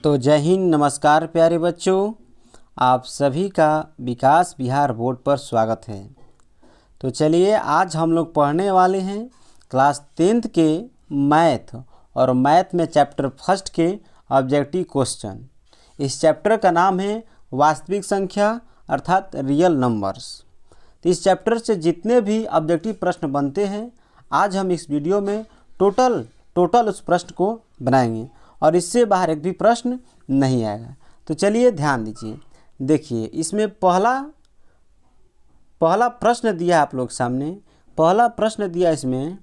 तो जय हिंद, नमस्कार प्यारे बच्चों। आप सभी का विकास बिहार बोर्ड पर स्वागत है। तो चलिए आज हम लोग पढ़ने वाले हैं क्लास 10th के मैथ और मैथ में चैप्टर फर्स्ट के ऑब्जेक्टिव क्वेश्चन। इस चैप्टर का नाम है वास्तविक संख्या अर्थात रियल नंबर्स। तो इस चैप्टर से जितने भी ऑब्जेक्टिव प्रश्न बनते हैं आज हम इस वीडियो में टोटल उस प्रश्न को बनाएंगे और इससे बाहर एक भी प्रश्न नहीं आएगा। तो चलिए ध्यान दीजिए। देखिए इसमें पहला प्रश्न दिया आप लोग सामने। पहला प्रश्न दिया इसमें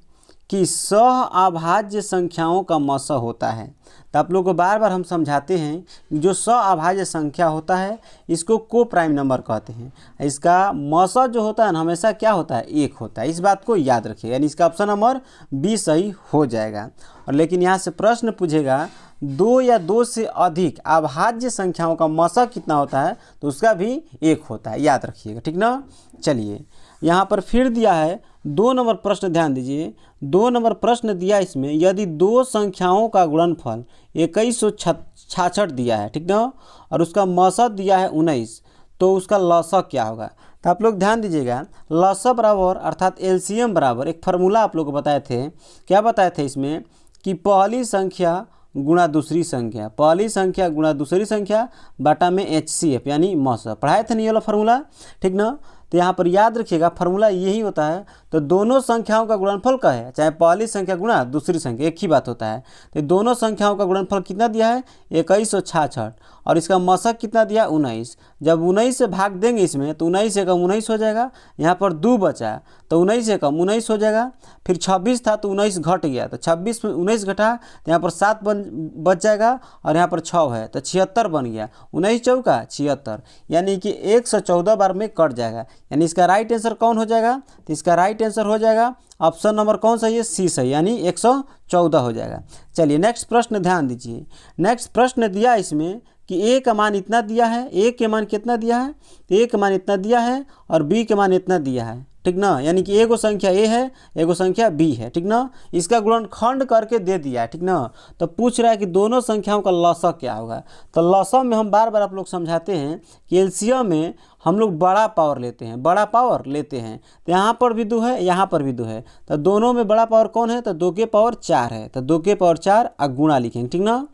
कि सहअभाज्य संख्याओं का मस होता है। तो आप लोग को बार बार हम समझाते हैं कि जो सहअभाज्य संख्या होता है इसको को प्राइम नंबर कहते हैं। इसका मस जो होता है ना हमेशा क्या होता है, एक होता है। इस बात को याद रखिए, यानी इसका ऑप्शन नंबर बी सही हो जाएगा। और लेकिन यहाँ से प्रश्न पूछेगा दो या दो से अधिक अभाज्य संख्याओं का मस कितना होता है, तो उसका भी एक होता है, याद रखिएगा, ठीक ना। चलिए यहाँ पर फिर दिया है 2 नंबर प्रश्न, ध्यान दीजिए। 2 नंबर प्रश्न दिया इसमें यदि दो संख्याओं का गुणनफल 2166 दिया है, ठीक ना, और उसका मसद दिया है 19, तो उसका लसक क्या होगा। तो आप लोग ध्यान दीजिएगा, लसक बराबर अर्थात एलसीएम बराबर एक फार्मूला आप लोग को बताए थे। क्या बताए थे इसमें कि पहली संख्या गुणा दूसरी संख्या, पहली संख्या गुणा दूसरी संख्या बाटा में HCF यानी मस। पढ़ाए थे नहीं ये वाला फार्मूला, ठीक ना। तो यहाँ पर याद रखिएगा फार्मूला यही होता है। तो दोनों संख्याओं का गुणनफल का है, चाहे पहली संख्या गुणा दूसरी संख्या, एक ही बात होता है। तो दोनों संख्याओं का गुणनफल कितना दिया है 2166 और इसका मसक कितना दिया 19। जब 19 से भाग देंगे इसमें तो 19 से कम 19 हो जाएगा। यहाँ पर 2 बचा तो 19 से कम 19 हो जाएगा। फिर 26 था तो 19 घट गया, तो 26 में 19 घटा तो यहाँ पर 7 बच जाएगा और यहाँ पर 6 है तो 76 बन गया। 19 चौका 76 यानी कि 114 बार में कट जाएगा। यानी इसका राइट आंसर कौन हो जाएगा, तो इसका राइट आंसर हो जाएगा ऑप्शन नंबर कौन सही है, सी सही, यानी 114 हो जाएगा। चलिए नेक्स्ट प्रश्न ध्यान दीजिए। नेक्स्ट प्रश्न दिया इसमें कि ए का मान इतना दिया है, ए के मान कितना दिया है, तो ए के मान इतना दिया है और बी के मान इतना दिया है, ठीक ना। यानी कि एगो संख्या ए है एगो संख्या बी है, ठीक ना। इसका गुणनखंड करके दे दिया है, ठीक ना। तो पूछ रहा है कि दोनों संख्याओं का लसक क्या होगा। तो लसक में हम बार बार आप लोग समझाते हैं कि एलसीएम में हम लोग बड़ा पावर लेते हैं, तो यहाँ पर भी 2 है यहाँ पर भी 2 है, तो दोनों में बड़ा पावर कौन है, तो 2 के पावर 4 है, तो 2 के पावर 4 गुणा लिखेंगे, ठीक ना।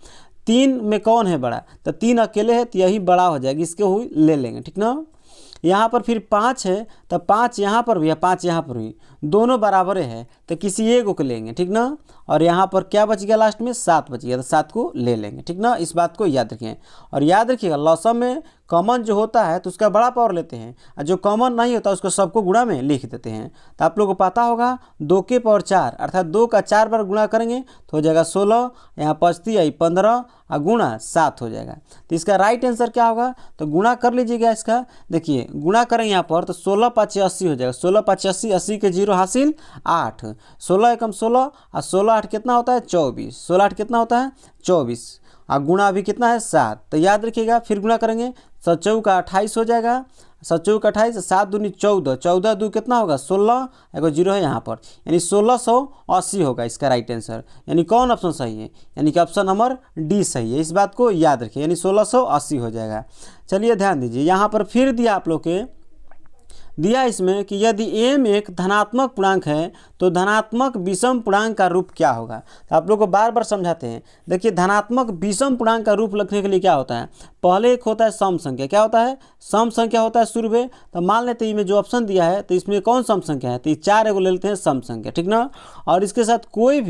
3 में कौन है बड़ा, तो 3 अकेले है तो यही बड़ा हो जाएगी, इसके हुई ले लेंगे, ठीक ना। यहाँ पर फिर 5 है तो 5 यहाँ पर भी है 5 यहाँ पर भी, दोनों बराबर है तो किसी एक को लेंगे, ठीक ना। और यहाँ पर क्या बच गया लास्ट में 7 बच गया, तो 7 को ले लेंगे, ठीक ना। इस बात को याद रखें और याद रखिएगा लसम में कॉमन जो होता है तो उसका बड़ा पावर लेते हैं और जो कॉमन नहीं होता उसको सबको गुणा में लिख देते हैं। तो आप लोगों को पता होगा 2 के पावर 4 अर्थात 2 का 4 बार गुणा करेंगे तो हो जाएगा 16, यहाँ पचती आई 15 और गुणा 7 हो जाएगा। तो इसका राइट आंसर क्या होगा, तो गुणा कर लीजिएगा इसका। देखिए गुणा करेंगे यहाँ पर तो 16 5 80 हो जाएगा, 16 5 80, 80 के 0 हासिल 8, 16 एकम 16 और 16 8 कितना होता है 24, 16 8 कितना होता है 24 और गुणा अभी कितना है 7। तो याद रखिएगा फिर गुणा करेंगे 7 का 28 हो जाएगा, 7 का 28, 7 दूनी 14, 14 2 कितना होगा 16, एगो 0 है यहाँ पर, यानी 1680 होगा इसका राइट आंसर। यानी कौन ऑप्शन सही है, यानी कि ऑप्शन नंबर डी सही है। इस बात को याद रखिए, यानी 1680 हो जाएगा। चलिए ध्यान दीजिए, यहाँ पर फिर दिया आप लोग के दिया इसमें कि यदि m एक धनात्मक पूर्णांक है तो धनात्मक विषम पूर्णांक का रूप क्या होगा। तो आप लोग को बार बार समझाते हैं। देखिए धनात्मक विषम पूर्णांक का रूप लिखने के लिए क्या होता है, पहले एक होता है सम संख्या, क्या होता है सम संख्या होता है शुरू में। तो मान लेते हैं में जो ऑप्शन दिया है तो इसमें कौन सम संख्या है, तो 4 एगो ले लेते हैं सम संख्या, ठीक ना। और इसके साथ कोई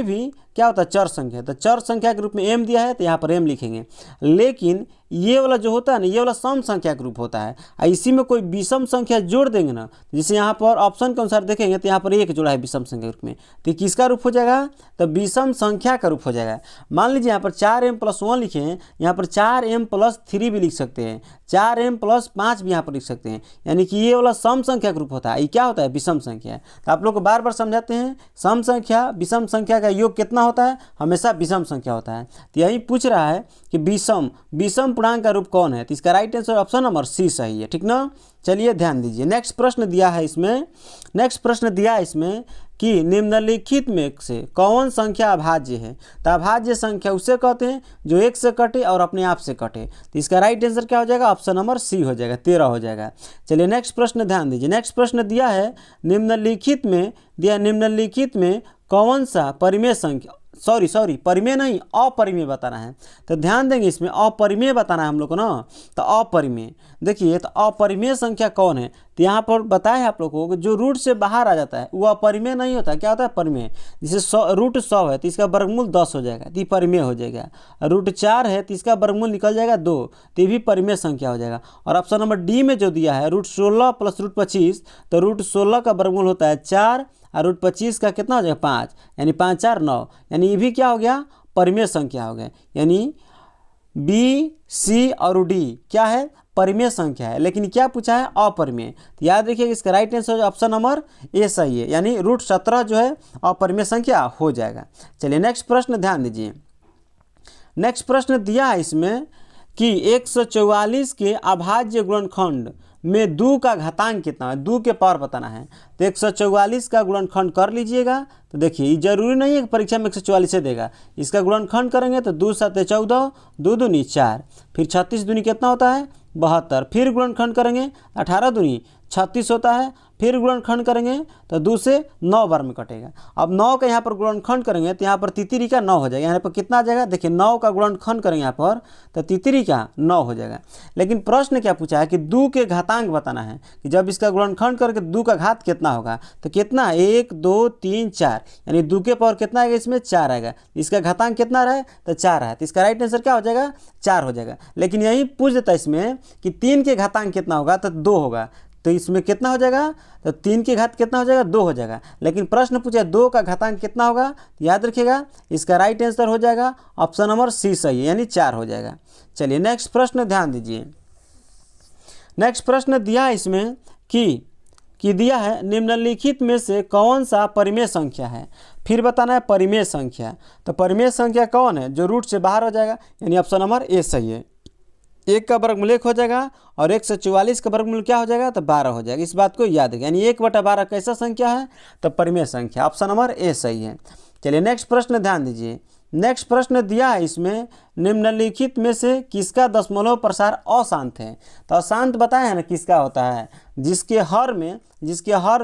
भी क्या होता है चर संख्या, तो चर संख्या के रूप में m दिया है तो यहाँ पर m लिखेंगे। लेकिन ये वाला जो होता है ना ये वाला सम संख्या का रूप होता है, इसी में कोई विषम संख्या जोड़ देंगे ना, जैसे यहाँ पर ऑप्शन के अनुसार देखेंगे तो यहाँ पर 1 जोड़ा है विषम संख्या के रूप में, तो किसका रूप हो जाएगा, तो विषम संख्या का रूप हो जाएगा। मान लीजिए यहाँ पर 4m+1 लिखे हैं, यहाँ पर 4m+3 भी लिख सकते हैं, 4m+5 भी यहाँ पर लिख सकते हैं, यानी कि ये वाला सम संख्या का रूप होता है। ये क्या होता है विषम संख्या। तो आप लोग को बार बार समझाते हैं सम संख्या विषम संख्या का योग कितना होता है, हमेशा विषम संख्या होता है। तो यही पूछ रहा है कि विषम पूर्णांक का रूप कौन है, तो इसका right answer option number C सही है, ठीक ना। चलिए ध्यान दीजिए। नेक्स्ट प्रश्न दिया है इसमें कि निम्नलिखित में से कौन संख्या अभाज्य है। तो अभाज्य संख्या उसे कहते हैं जो एक से कटे और अपने आप से कटे। तो इसका राइट आंसर क्या हो जाएगा, ऑप्शन नंबर सी हो जाएगा, 13 हो जाएगा। चलिए नेक्स्ट प्रश्न ध्यान दीजिए। नेक्स्ट प्रश्न दिया है निम्नलिखित में कौन सा परिमेय संख्या, सॉरी परिमेय नहीं, अपरिमेय बताना है। तो ध्यान देंगे इसमें अपरिमेय बताना है हम लोग को ना। तो अपरिमेय देखिए, तो अपरिमेय संख्या कौन है। तो यहाँ पर बताया है आप लोगों को जो रूट से बाहर आ जाता है वो अपरिमेय नहीं होता, क्या होता है, परिमेय। जैसे रूट 100 है तो इसका वर्गमूल 10 हो जाएगा, तो ये परिमेय हो जाएगा। रूट 4 है तो इसका वर्गमूल निकल जाएगा 2, तो ये भी परिमेय संख्या हो जाएगा। और ऑप्शन नंबर डी में जो दिया है रूट 16 प्लस रूट 25, तो रूट 16 का वर्गमूल होता है 4 और रूट 25 का कितना हो जाएगा 5, यानी 5 4 9, यानी ये भी क्या हो गया, परिमेय संख्या हो गया। यानी बी सी और डी क्या है, परिमेय संख्या है। लेकिन क्या पूछा है, अपरिमेय। तो याद रखिए इसका right answer option number A सही है, यानी रूट 17 जो है अपरिमेय संख्या हो जाएगा। चलिए नेक्स्ट प्रश्न ध्यान दीजिए। नेक्स्ट प्रश्न दिया है इसमें कि 144 के अभाज्य गुणनखंड में 2 का घातांक कितना है, 2 के पावर बताना है। तो 144 का गुणनखंड कर लीजिएगा। तो देखिए जरूरी नहीं है कि परीक्षा में 144 से देगा, इसका गुणनखंड करेंगे तो 2 7 14, 2 दूनी 4, फिर 36 दूनी कितना होता है 72, फिर गुणनखंड करेंगे 18 दूनी 36 होता है, फिर गुणनखंड करेंगे तो 2 से 9 बार में कटेगा। अब 9 का यहाँ पर गुणनखंड करेंगे तो यहाँ पर तितरी का 9 हो जाएगा। यहाँ पर कितना आ जाएगा, देखिए 9 का गुणनखंड करेंगे यहाँ पर तो तितरी का 9 हो जाएगा। लेकिन प्रश्न क्या पूछा है कि 2 के घातांक बताना है कि जब इसका गुणनखंड करके 2 का घात कितना होगा। तो कितना 1 2 3 4, यानी 2 के पावर कितना आएगा, इसमें 4 आएगा। इसका घातांक कितना रहा है, तो 4 है। तो इसका राइट आंसर क्या हो जाएगा, 4 हो जाएगा। लेकिन यही पूछ देता है इसमें कि 3 के घातांक कितना होगा, तो 2 होगा। तो इसमें कितना हो जाएगा, तो 3 की घात कितना हो जाएगा, 2 हो जाएगा। लेकिन प्रश्न पूछा 2 का घातांक कितना होगा, तो याद रखिएगा इसका राइट आंसर हो जाएगा ऑप्शन नंबर सी सही है, यानी 4 हो जाएगा। चलिए नेक्स्ट प्रश्न ध्यान दीजिए। नेक्स्ट प्रश्न दिया है इसमें कि दिया है निम्नलिखित में से कौन सा परिमेय संख्या है। फिर बताना है परिमेय संख्या। तो परिमेय संख्या कौन है, जो रूट से बाहर हो जाएगा, यानी ऑप्शन नंबर ए सही है। 1 का वर्गमूल 1 हो जाएगा और 144 का वर्गमूल क्या हो जाएगा, तो 12 हो जाएगा। इस बात को याद रखें, यानी 1/12 कैसा संख्या है, तो परिमेय संख्या, ऑप्शन नंबर ए सही है। चलिए नेक्स्ट प्रश्न ध्यान दीजिए। नेक्स्ट प्रश्न दिया है इसमें निम्नलिखित में से किसका दशमलव प्रसार अशांत है। तो अशांत बताया है ना किसका होता है, जिसके हर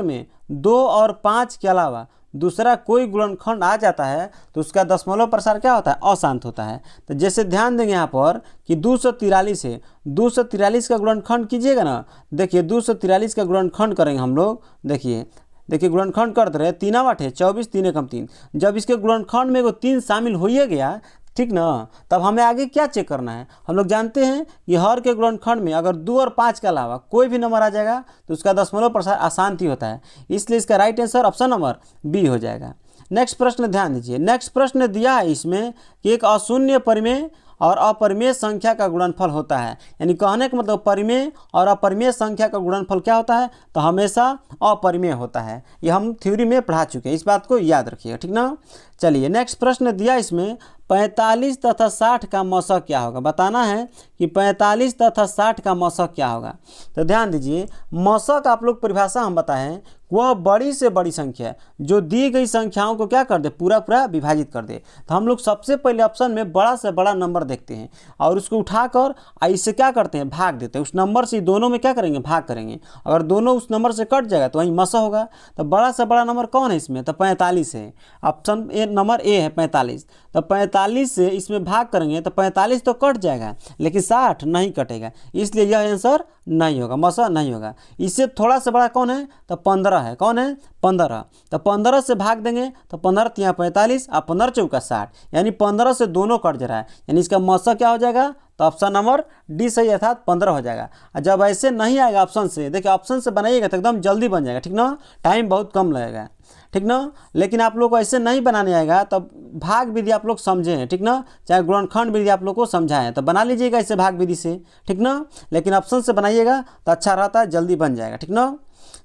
में 2 और 5 के अलावा दूसरा कोई गुणनखंड आ जाता है तो उसका दशमलव प्रसार क्या होता है, अशांत होता है। तो जैसे ध्यान देंगे यहाँ पर कि 243 है, 243 का गुणनखंड कीजिएगा ना। देखिए 243 का गुणनखंड करेंगे हम लोग, देखिए गुणनखंड करते रहे, 3 8 है 24, 3 1 3। जब इसके गुणनखंड में 3 शामिल हो ही गया, ठीक ना, तब हमें आगे क्या चेक करना है। हम लोग जानते हैं कि हर के गुणनखंड में अगर 2 और 5 के अलावा कोई भी नंबर आ जाएगा तो उसका दशमलव प्रसार अशांत ही होता है, इसलिए इसका right answer option number B हो जाएगा। नेक्स्ट प्रश्न ध्यान दीजिए। नेक्स्ट प्रश्न दिया है इसमें कि एक अशून्य परिमेय और अपरिमेय संख्या का गुणनफल होता है, यानी कहने का मतलब परिमेय और अपरिमेय संख्या का गुणनफल क्या होता है, तो हमेशा अपरिमेय होता है। ये हम थ्योरी में पढ़ा चुके हैं, इस बात को याद रखिएगा, ठीक ना। चलिए नेक्स्ट प्रश्न दिया इसमें 45 तथा 60 का मौसक क्या होगा। बताना है कि 45 तथा 60 का मौसक क्या होगा। तो ध्यान दीजिए, मौसक आप लोग परिभाषा हम बताएं, वह बड़ी से बड़ी संख्या जो दी गई संख्याओं को क्या कर दे, पूरा विभाजित कर दे। तो हम लोग सबसे पहले ऑप्शन में बड़ा से बड़ा नंबर देखते हैं और उसको उठाकर इससे क्या करते हैं, भाग देते हैं। उस नंबर से दोनों में क्या करेंगे, भाग करेंगे। अगर दोनों उस नंबर से कट जाएगा तो वहीं मौसक होगा। तो बड़ा से बड़ा नंबर कौन है इसमें, तो 45 है। ऑप्शन नंबर ए है 45। तो 45 से इसमें भाग करेंगे तो 45 तो कट जाएगा, लेकिन 60 नहीं कटेगा, इसलिए यह आंसर नहीं होगा, मौसक नहीं होगा। इससे थोड़ा सा बड़ा कौन है, तो 15 है। कौन है, 15। तो 15 से भाग देंगे तो 15 × 45 और 15 × 4 60, यानी 15 से दोनों कट जा रहा है, यानी इसका मौसक क्या हो जाएगा, तो ऑप्शन नंबर डी सही, अर्थात 15 हो जाएगा। और जब ऐसे नहीं आएगा ऑप्शन से, देखिए ऑप्शन से बनाइएगा तो एकदम जल्दी बन जाएगा, ठीक ना, टाइम बहुत कम लगेगा, ठीक ना। लेकिन आप लोग को ऐसे नहीं बनाने आएगा तब भाग विधि आप लोग समझे हैं, ठीक ना, चाहे गुणनखंड विधि आप लोग को समझाएं तो बना लीजिएगा ऐसे भाग विधि से, ठीक ना। लेकिन ऑप्शन से बनाइएगा तो अच्छा रहता है, जल्दी बन जाएगा, ठीक ना।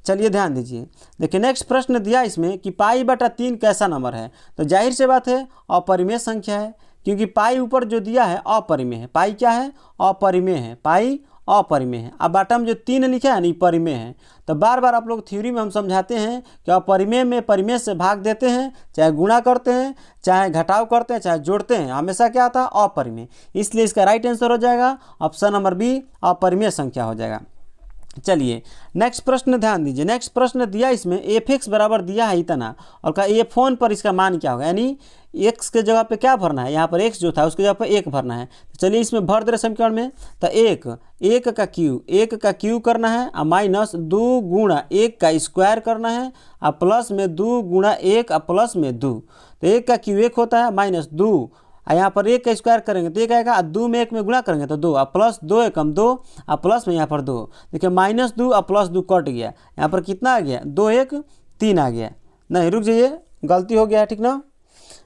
चलिए ध्यान दीजिए। देखिए नेक्स्ट प्रश्न दिया इसमें कि π/3 कैसा नंबर है। तो जाहिर सी बात है अपरिमेय संख्या है, क्योंकि पाई ऊपर जो दिया है अपरिमेय है। पाई क्या है, अपरिमेय है, पाई अपरिमेय है। अब बाटा में जो 3 लिखा है ना, परिमेय है। तो बार बार आप लोग थ्योरी में हम समझाते हैं कि अपरिमेय में परिमेय से भाग देते हैं, चाहे गुणा करते हैं, चाहे घटाव करते हैं, चाहे जोड़ते हैं, हमेशा क्या आता है, अपरिमेय। इसलिए इसका राइट आंसर हो जाएगा ऑप्शन नंबर बी, अपरिमेय संख्या हो जाएगा। चलिए नेक्स्ट प्रश्न ध्यान दीजिए। नेक्स्ट प्रश्न दिया इसमें f(x) बराबर दिया है इतना, और का f(1) पर इसका मान क्या होगा, यानी x के जगह पे क्या भरना है, यहाँ पर x जो था उसके जगह पे 1 भरना है। तो चलिए इसमें भर दे रहे समीकरण में। तो 1 का क्यू करना है, और माइनस 2 गुणा 1 का स्क्वायर करना है, और प्लस में 2 गुणा 1 और प्लस में 2। तो 1 का क्यू 1 होता है, माइनस 2, और यहाँ पर 1 का स्क्वायर करेंगे तो 1 आएगा, और 2 में 1 में गुणा करेंगे तो 2, और प्लस 2 एकम 2, और प्लस में यहाँ पर 2। देखिए माइनस 2 और प्लस 2 कट गया, यहाँ पर कितना आ गया, 2 1 3 आ गया। नहीं रुक जाइए, गलती हो गया है, ठीक ना।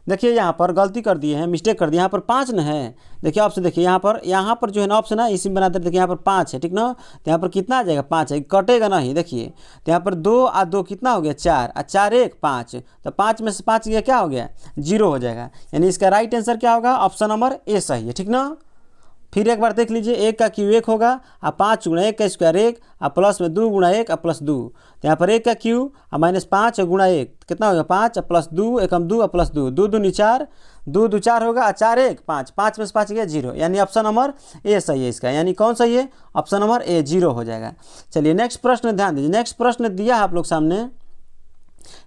देखिए यहाँ पर गलती कर दिए हैं, मिस्टेक कर दिए, यहाँ पर 5 न है। देखिए ऑप्शन देखिए यहाँ पर जो है ना ऑप्शन है इसी में बनाते, देखिए यहाँ पर 5 है, ठीक ना। तो यहाँ पर कितना आ जाएगा, 5 है, कटेगा नहीं। देखिए तो यहाँ पर 2 और 2 कितना हो गया, 4, और 4 1 5। तो 5 में से 5 गया, क्या हो गया, 0 हो जाएगा। यानी इसका राइट आंसर क्या होगा, ऑप्शन नंबर ए सही है, ठीक ना। फिर एक बार देख लीजिए, 1 का क्यू 1 होगा, और 5 गुणा 1 का स्क्वायर 1, और प्लस में 2 गुणा 1 और प्लस 2। तो यहाँ पर 1 का क्यू और माइनस 5 गुणा 1 कितना होगा, 5 और प्लस 2 एकम 2 और प्लस 2, 2 2 4, 2 2 4 होगा, और 4 1 5, 5 में से 5 गया 0। यानी ऑप्शन नंबर ए सही है इसका। यानी कौन सही है, ऑप्शन नंबर ए 0 हो जाएगा। चलिए नेक्स्ट प्रश्न ध्यान दीजिए। नेक्स्ट प्रश्न दिया है आप लोग सामने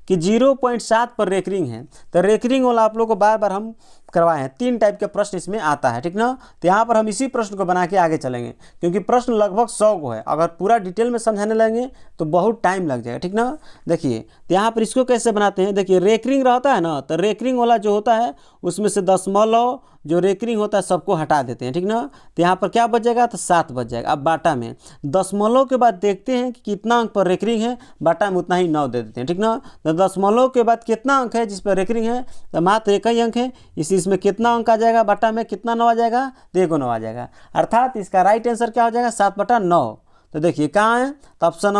कि 0.7 पर रेकरिंग है। तो रेकरिंग वाला आप लोग को बार बार हम करवाए हैं, 3 टाइप के प्रश्न इसमें आता है, ठीक ना। तो यहाँ पर हम इसी प्रश्न को बना के आगे चलेंगे, क्योंकि प्रश्न लगभग 100 को है। अगर पूरा डिटेल में समझाने लगेंगे तो बहुत टाइम लग जाएगा, ठीक ना। देखिए तो यहाँ पर इसको कैसे बनाते हैं, देखिए रेकरिंग रहता है ना, तो रेकरिंग वाला जो होता है उसमें से दशमलव जो रेकरिंग होता है सबको हटा देते हैं, ठीक ना। तो यहाँ पर क्या बच जाएगा, तो 7 बच जाएगा। अब बाटा में दशमलव के बाद देखते हैं कि कितना अंक पर रेकरिंग है, बाटा में उतना ही 9 दे देते हैं, ठीक ना। तो दशमलव के बाद कितना अंक है जिस पर रेकरिंग है, तो मात्र 1 ही अंक है। इसमें कितना अंक आ जाएगा, बाटा में कितना 9 आ जाएगा, तो 1 9 आ जाएगा। अर्थात इसका राइट आंसर क्या हो जाएगा, 7/9। तो देखिए कहाँ है, तो ऑप्शन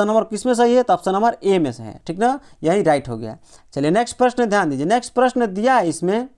नंबर किस में सही है, तो ऑप्शन नंबर ए में से है, ठीक ना, यही राइट हो गया। चलिए नेक्स्ट प्रश्न ध्यान दीजिए। नेक्स्ट प्रश्न दिया है इसमें,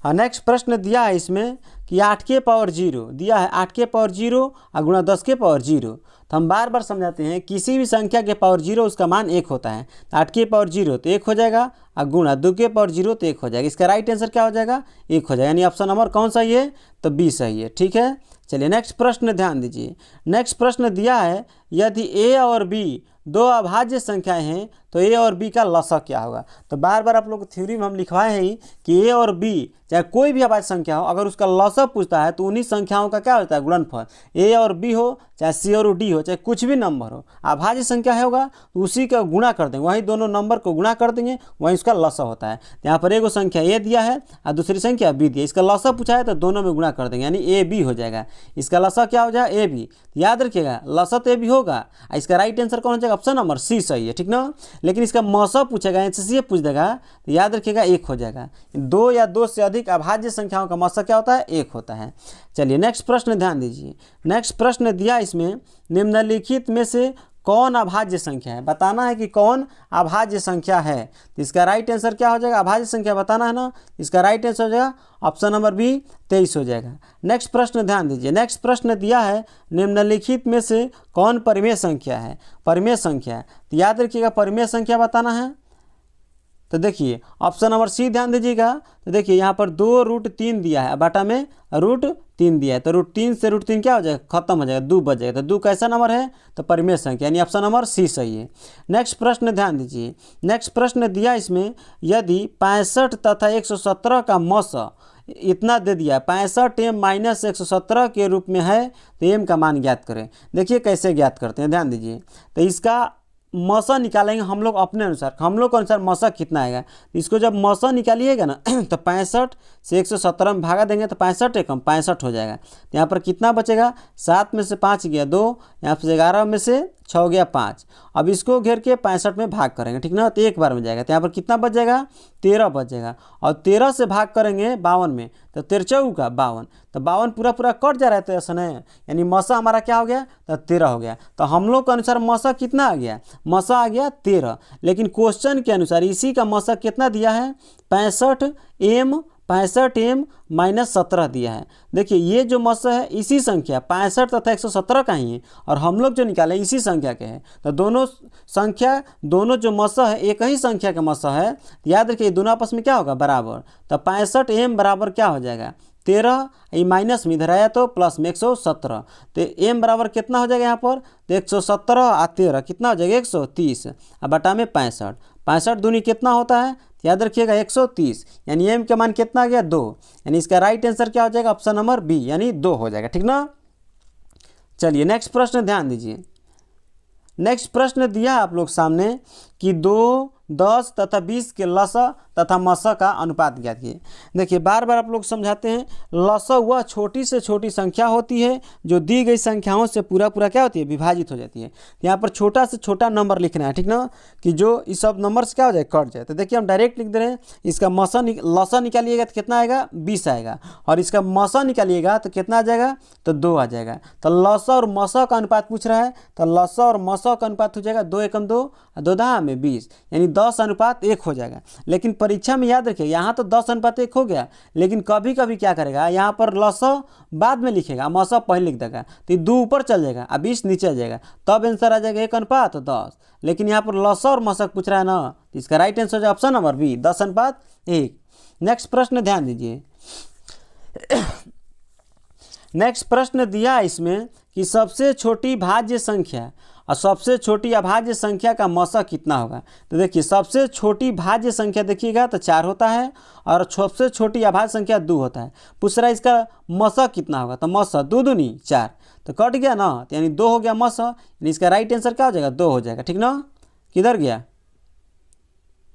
नेक्स्ट प्रश्न दिया है इसमें कि 8 के पावर 0 दिया है, 8 के पावर 0 और गुणा 10 के पावर 0। तो हम बार बार समझाते हैं, किसी भी संख्या के पावर 0 उसका मान 1 होता है। तो 8 के पावर 0 तो 1 हो जाएगा, और गुणा 2 के पावर 0 तो 1 हो जाएगा। इसका राइट आंसर क्या हो जाएगा, 1 हो जाएगा। यानी ऑप्शन नंबर कौन सही है, तो बी सही है, ठीक है। चलिए नेक्स्ट प्रश्न ध्यान दीजिए। नेक्स्ट प्रश्न दिया है, यदि ए और बी 2 अभाज्य संख्याएं हैं तो ए और बी का लसक क्या होगा। तो बार बार आप लोग थ्योरी में हम लिखवाए हैं कि ए और बी चाहे कोई भी अभाज्य संख्या हो, अगर उसका लसक पूछता है तो उन्हीं संख्याओं का क्या होता है, गुणनफल। ए और बी हो, चाहे सी और डी हो, चाहे कुछ भी नंबर हो, अभाज्य संख्या होगा तो उसी का गुणा कर देंगे, वहीं दोनों नंबर को गुणा कर देंगे, वहीं उसका लसक होता है। यहाँ पर एगो संख्या ए दिया है और दूसरी संख्या बी दिया, इसका लसक पूछा है तो दोनों में गुणा कर देंगे, यानी ए बी हो जाएगा। इसका लसक क्या हो जाएगा, ए बी। याद रखिएगा लसक ए बी होगा। इसका राइट आंसर कौन हो जाएगा, ऑप्शन नंबर सी सही है, ठीक ना। लेकिन इसका मौसम पूछेगा, एचसीए पूछ देगा, तो याद रखिएगा 1 हो जाएगा। 2 या 2 से अधिक अभाज्य संख्याओं का मौसम क्या होता है, 1 होता है। चलिए नेक्स्ट प्रश्न ध्यान दीजिए। नेक्स्ट प्रश्न दिया इसमें, निम्नलिखित में से कौन अभाज्य संख्या है, बताना है कि कौन अभाज्य संख्या है। तो इसका राइट आंसर क्या हो जाएगा, अभाज्य संख्या बताना है ना, इसका राइट आंसर हो जाएगा ऑप्शन नंबर बी 23 हो जाएगा। नेक्स्ट प्रश्न ध्यान दीजिए। नेक्स्ट प्रश्न दिया है, निम्नलिखित में से कौन परिमेय संख्या है, परिमेय संख्या है। तो याद रखिएगा परिमेय संख्या बताना है। तो देखिए ऑप्शन नंबर सी ध्यान दीजिएगा। तो देखिए यहाँ पर 2√3 दिया है, बाटा में √3 दिया है, तो √3 से √3 क्या हो जाएगा, खत्म हो जाएगा, 2 बच जाएगा। तो 2 कैसा नंबर है, तो परिमेय संख्या, यानी ऑप्शन नंबर सी सही है। नेक्स्ट प्रश्न ध्यान दीजिए। नेक्स्ट प्रश्न दिया इसमें, यदि 65 तथा 117 का मौसा इतना दे दिया, 65 m - 117 के रूप में है, तो m का मान ज्ञात करें। देखिए कैसे ज्ञात करते हैं, ध्यान दीजिए। तो इसका मौसा निकालेंगे हम लोग अपने अनुसार, हम लोग के अनुसार मौसा कितना आएगा। इसको जब मौसा निकालिएगा ना तो 65 से 117 में भागा देंगे तो 65 एकम 65 हो जाएगा। तो यहाँ पर कितना बचेगा, 7 में से 5 गया 2, यहाँ पर 11 में से 6 गया 5। अब इसको घेर के 65 में भाग करेंगे, ठीक ना, तो एक बार में जाएगा। तो यहाँ पर कितना बच जाएगा, 13 बच जाएगा। और 13 से भाग करेंगे 52 में, तो 13 का 52, तो 52 पूरा कट जा रहा है, तो ऐसा नहीं, यानी मौसा हमारा क्या हो गया, तो 13 हो गया। तो हम लोग के अनुसार मौसा कितना आ गया, मौसा आ गया 13। लेकिन क्वेश्चन के अनुसार इसी का मौसा कितना दिया है, 65 m 65m माइनस 17 दिया है। देखिए ये जो मस है इसी संख्या 65 तथा 117 का ही है और हम लोग जो निकाले इसी संख्या के हैं। तो दोनों जो मस है एक ही संख्या का मस है। याद रखिए दोनों आपस में क्या होगा बराबर। तो 65m बराबर क्या हो जाएगा 13, ये माइनस में इधर आया तो प्लस में 117। तो m बराबर कितना हो जाएगा यहाँ पर तो 117 और 13 कितना हो जाएगा 130 और बटा में 65। 65 दूनी कितना होता है याद रखिएगा 130, यानी m का मान कितना आ गया 2, यानी इसका राइट आंसर क्या हो जाएगा ऑप्शन नंबर बी यानी 2 हो जाएगा। ठीक ना। चलिए नेक्स्ट प्रश्न ध्यान दीजिए। नेक्स्ट प्रश्न दिया आप लोग सामने कि 2, 10 तथा 20 के लसा तथा मसा का अनुपात ज्ञात कीजिए। देखिए बार बार आप लोग समझाते हैं लसा वह छोटी से छोटी संख्या होती है जो दी गई संख्याओं से पूरा क्या होती है विभाजित हो जाती है। यहाँ पर छोटा से छोटा नंबर लिखना है। ठीक ना कि जो इस सब नंबर से क्या हो जाए कट जाए। तो देखिए हम डायरेक्ट लिख दे रहे हैं। इसका लसा निकालिएगा तो कितना आएगा 20 आएगा और इसका मसा निकालिएगा तो कितना आ जाएगा तो 2 आ जाएगा। तो लसा और मसा का अनुपात पूछ रहा है तो लसा और मसा का अनुपात हो जाएगा 2 एकम 2 और 2 दहा में 20 यानी 10:1 हो जाएगा। लेकिन परीक्षा में याद रखिए यहाँ तो 10:1 हो गया, लेकिन कभी कभी क्या करेगा यहाँ पर लसा बाद में लिखेगा मसा पहले लिख देगा तो 2 ऊपर चल जाएगा और 20 नीचे आ जाएगा तब आंसर आ जाएगा 1:10। लेकिन यहाँ पर लसा और मसा पूछ रहा है ना तो इसका राइट आंसर है ऑप्शन नंबर बी 10:1। नेक्स्ट प्रश्न ध्यान दीजिए। नेक्स्ट प्रश्न दिया इसमें कि सबसे छोटी भाज्य संख्या और सबसे छोटी अभाज्य संख्या का मसा कितना होगा। तो देखिए सबसे छोटी भाज्य संख्या देखिएगा तो 4 होता है और सबसे छोटी अभाज्य संख्या 2 होता है। पूछ रहा है इसका मसा कितना होगा तो मसा 2 दूनी 4 तो कट गया ना तो यानी 2 हो गया मसा, यानी इसका राइट आंसर क्या हो जाएगा 2 हो जाएगा। ठीक ना। किधर गया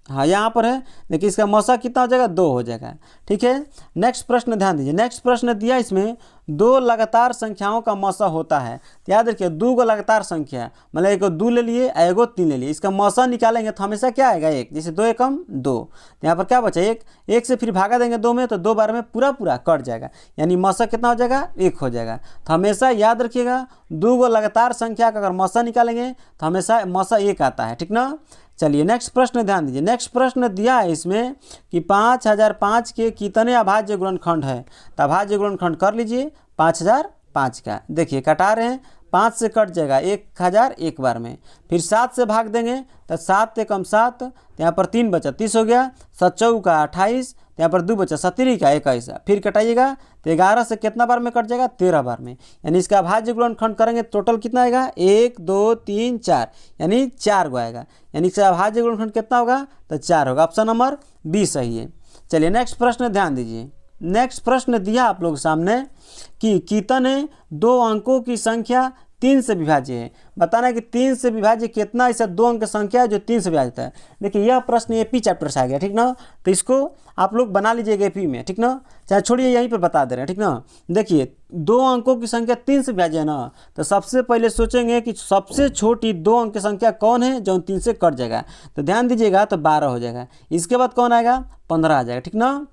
हाँ यहाँ पर है। देखिए इसका मसा कितना हो जाएगा 2 हो जाएगा। ठीक है। नेक्स्ट प्रश्न ध्यान दीजिए। नेक्स्ट प्रश्न दिया इसमें 2 लगातार संख्याओं का मसा होता है। तो याद रखिए 2 को लगातार संख्या मतलब एक 2 ले लिए एगो 3 ले लिए, इसका मसा निकालेंगे तो हमेशा क्या आएगा 1, जैसे 2 एकम 2 तो यहाँ पर क्या बचा 1 से फिर भागा देंगे 2 में तो 2 बार में पूरा कट जाएगा, यानी मसा कितना हो जाएगा 1 हो जाएगा। तो हमेशा याद रखिएगा 2 को लगातार संख्या का अगर मसा निकालेंगे तो हमेशा मसा 1 आता है। ठीक ना। चलिए नेक्स्ट प्रश्न ध्यान दीजिए। नेक्स्ट प्रश्न दिया है इसमें कि 5005 के कितने अभाज्य गुणनखंड है। तो अभाज्य गुणनखंड कर लीजिए 5005 का। देखिए कटा रहे हैं 5 से कट जाएगा 1000 एक बार में, फिर 7 से भाग देंगे तो 7 एकम 7 यहाँ पर 3 बचा 30 हो गया, 7 चौका 28 यहाँ पर 2 बचा 17 का 21, फिर कटाइएगा तो 11 से कितना बार में कट जाएगा 13 बार में, यानी इसका अभाज्य गुणनखंड करेंगे टोटल कितना आएगा 1 2 3 4 यानी 4 गो आएगा, यानी इसका अभाज्य गुणनखंड कितना होगा तो 4 होगा। ऑप्शन नंबर बी सही है। चलिए नेक्स्ट प्रश्न ध्यान दीजिए। नेक्स्ट प्रश्न दिया आप लोग सामने कि कितने 2 अंकों की संख्या 3 से विभाज्य है। बताना है कि 3 से विभाज्य कितना ऐसा 2 अंक की संख्या है जो 3 से विभाजित है। देखिए यह प्रश्न एपी चैप्टर से आ गया। ठीक ना। तो इसको आप लोग बना लीजिएगा एपी में। ठीक ना। चाहे छोड़िए यहीं पर बता दे रहे हैं। ठीक ना। देखिए 2 अंकों की संख्या 3 से विभाज्य है ना, तो सबसे पहले सोचेंगे कि सबसे छोटी 2 अंक की संख्या कौन है जो 3 से कट जाएगा। तो ध्यान दीजिएगा तो 12 हो जाएगा। इसके बाद कौन आएगा 15 आ जाएगा। ठीक ना।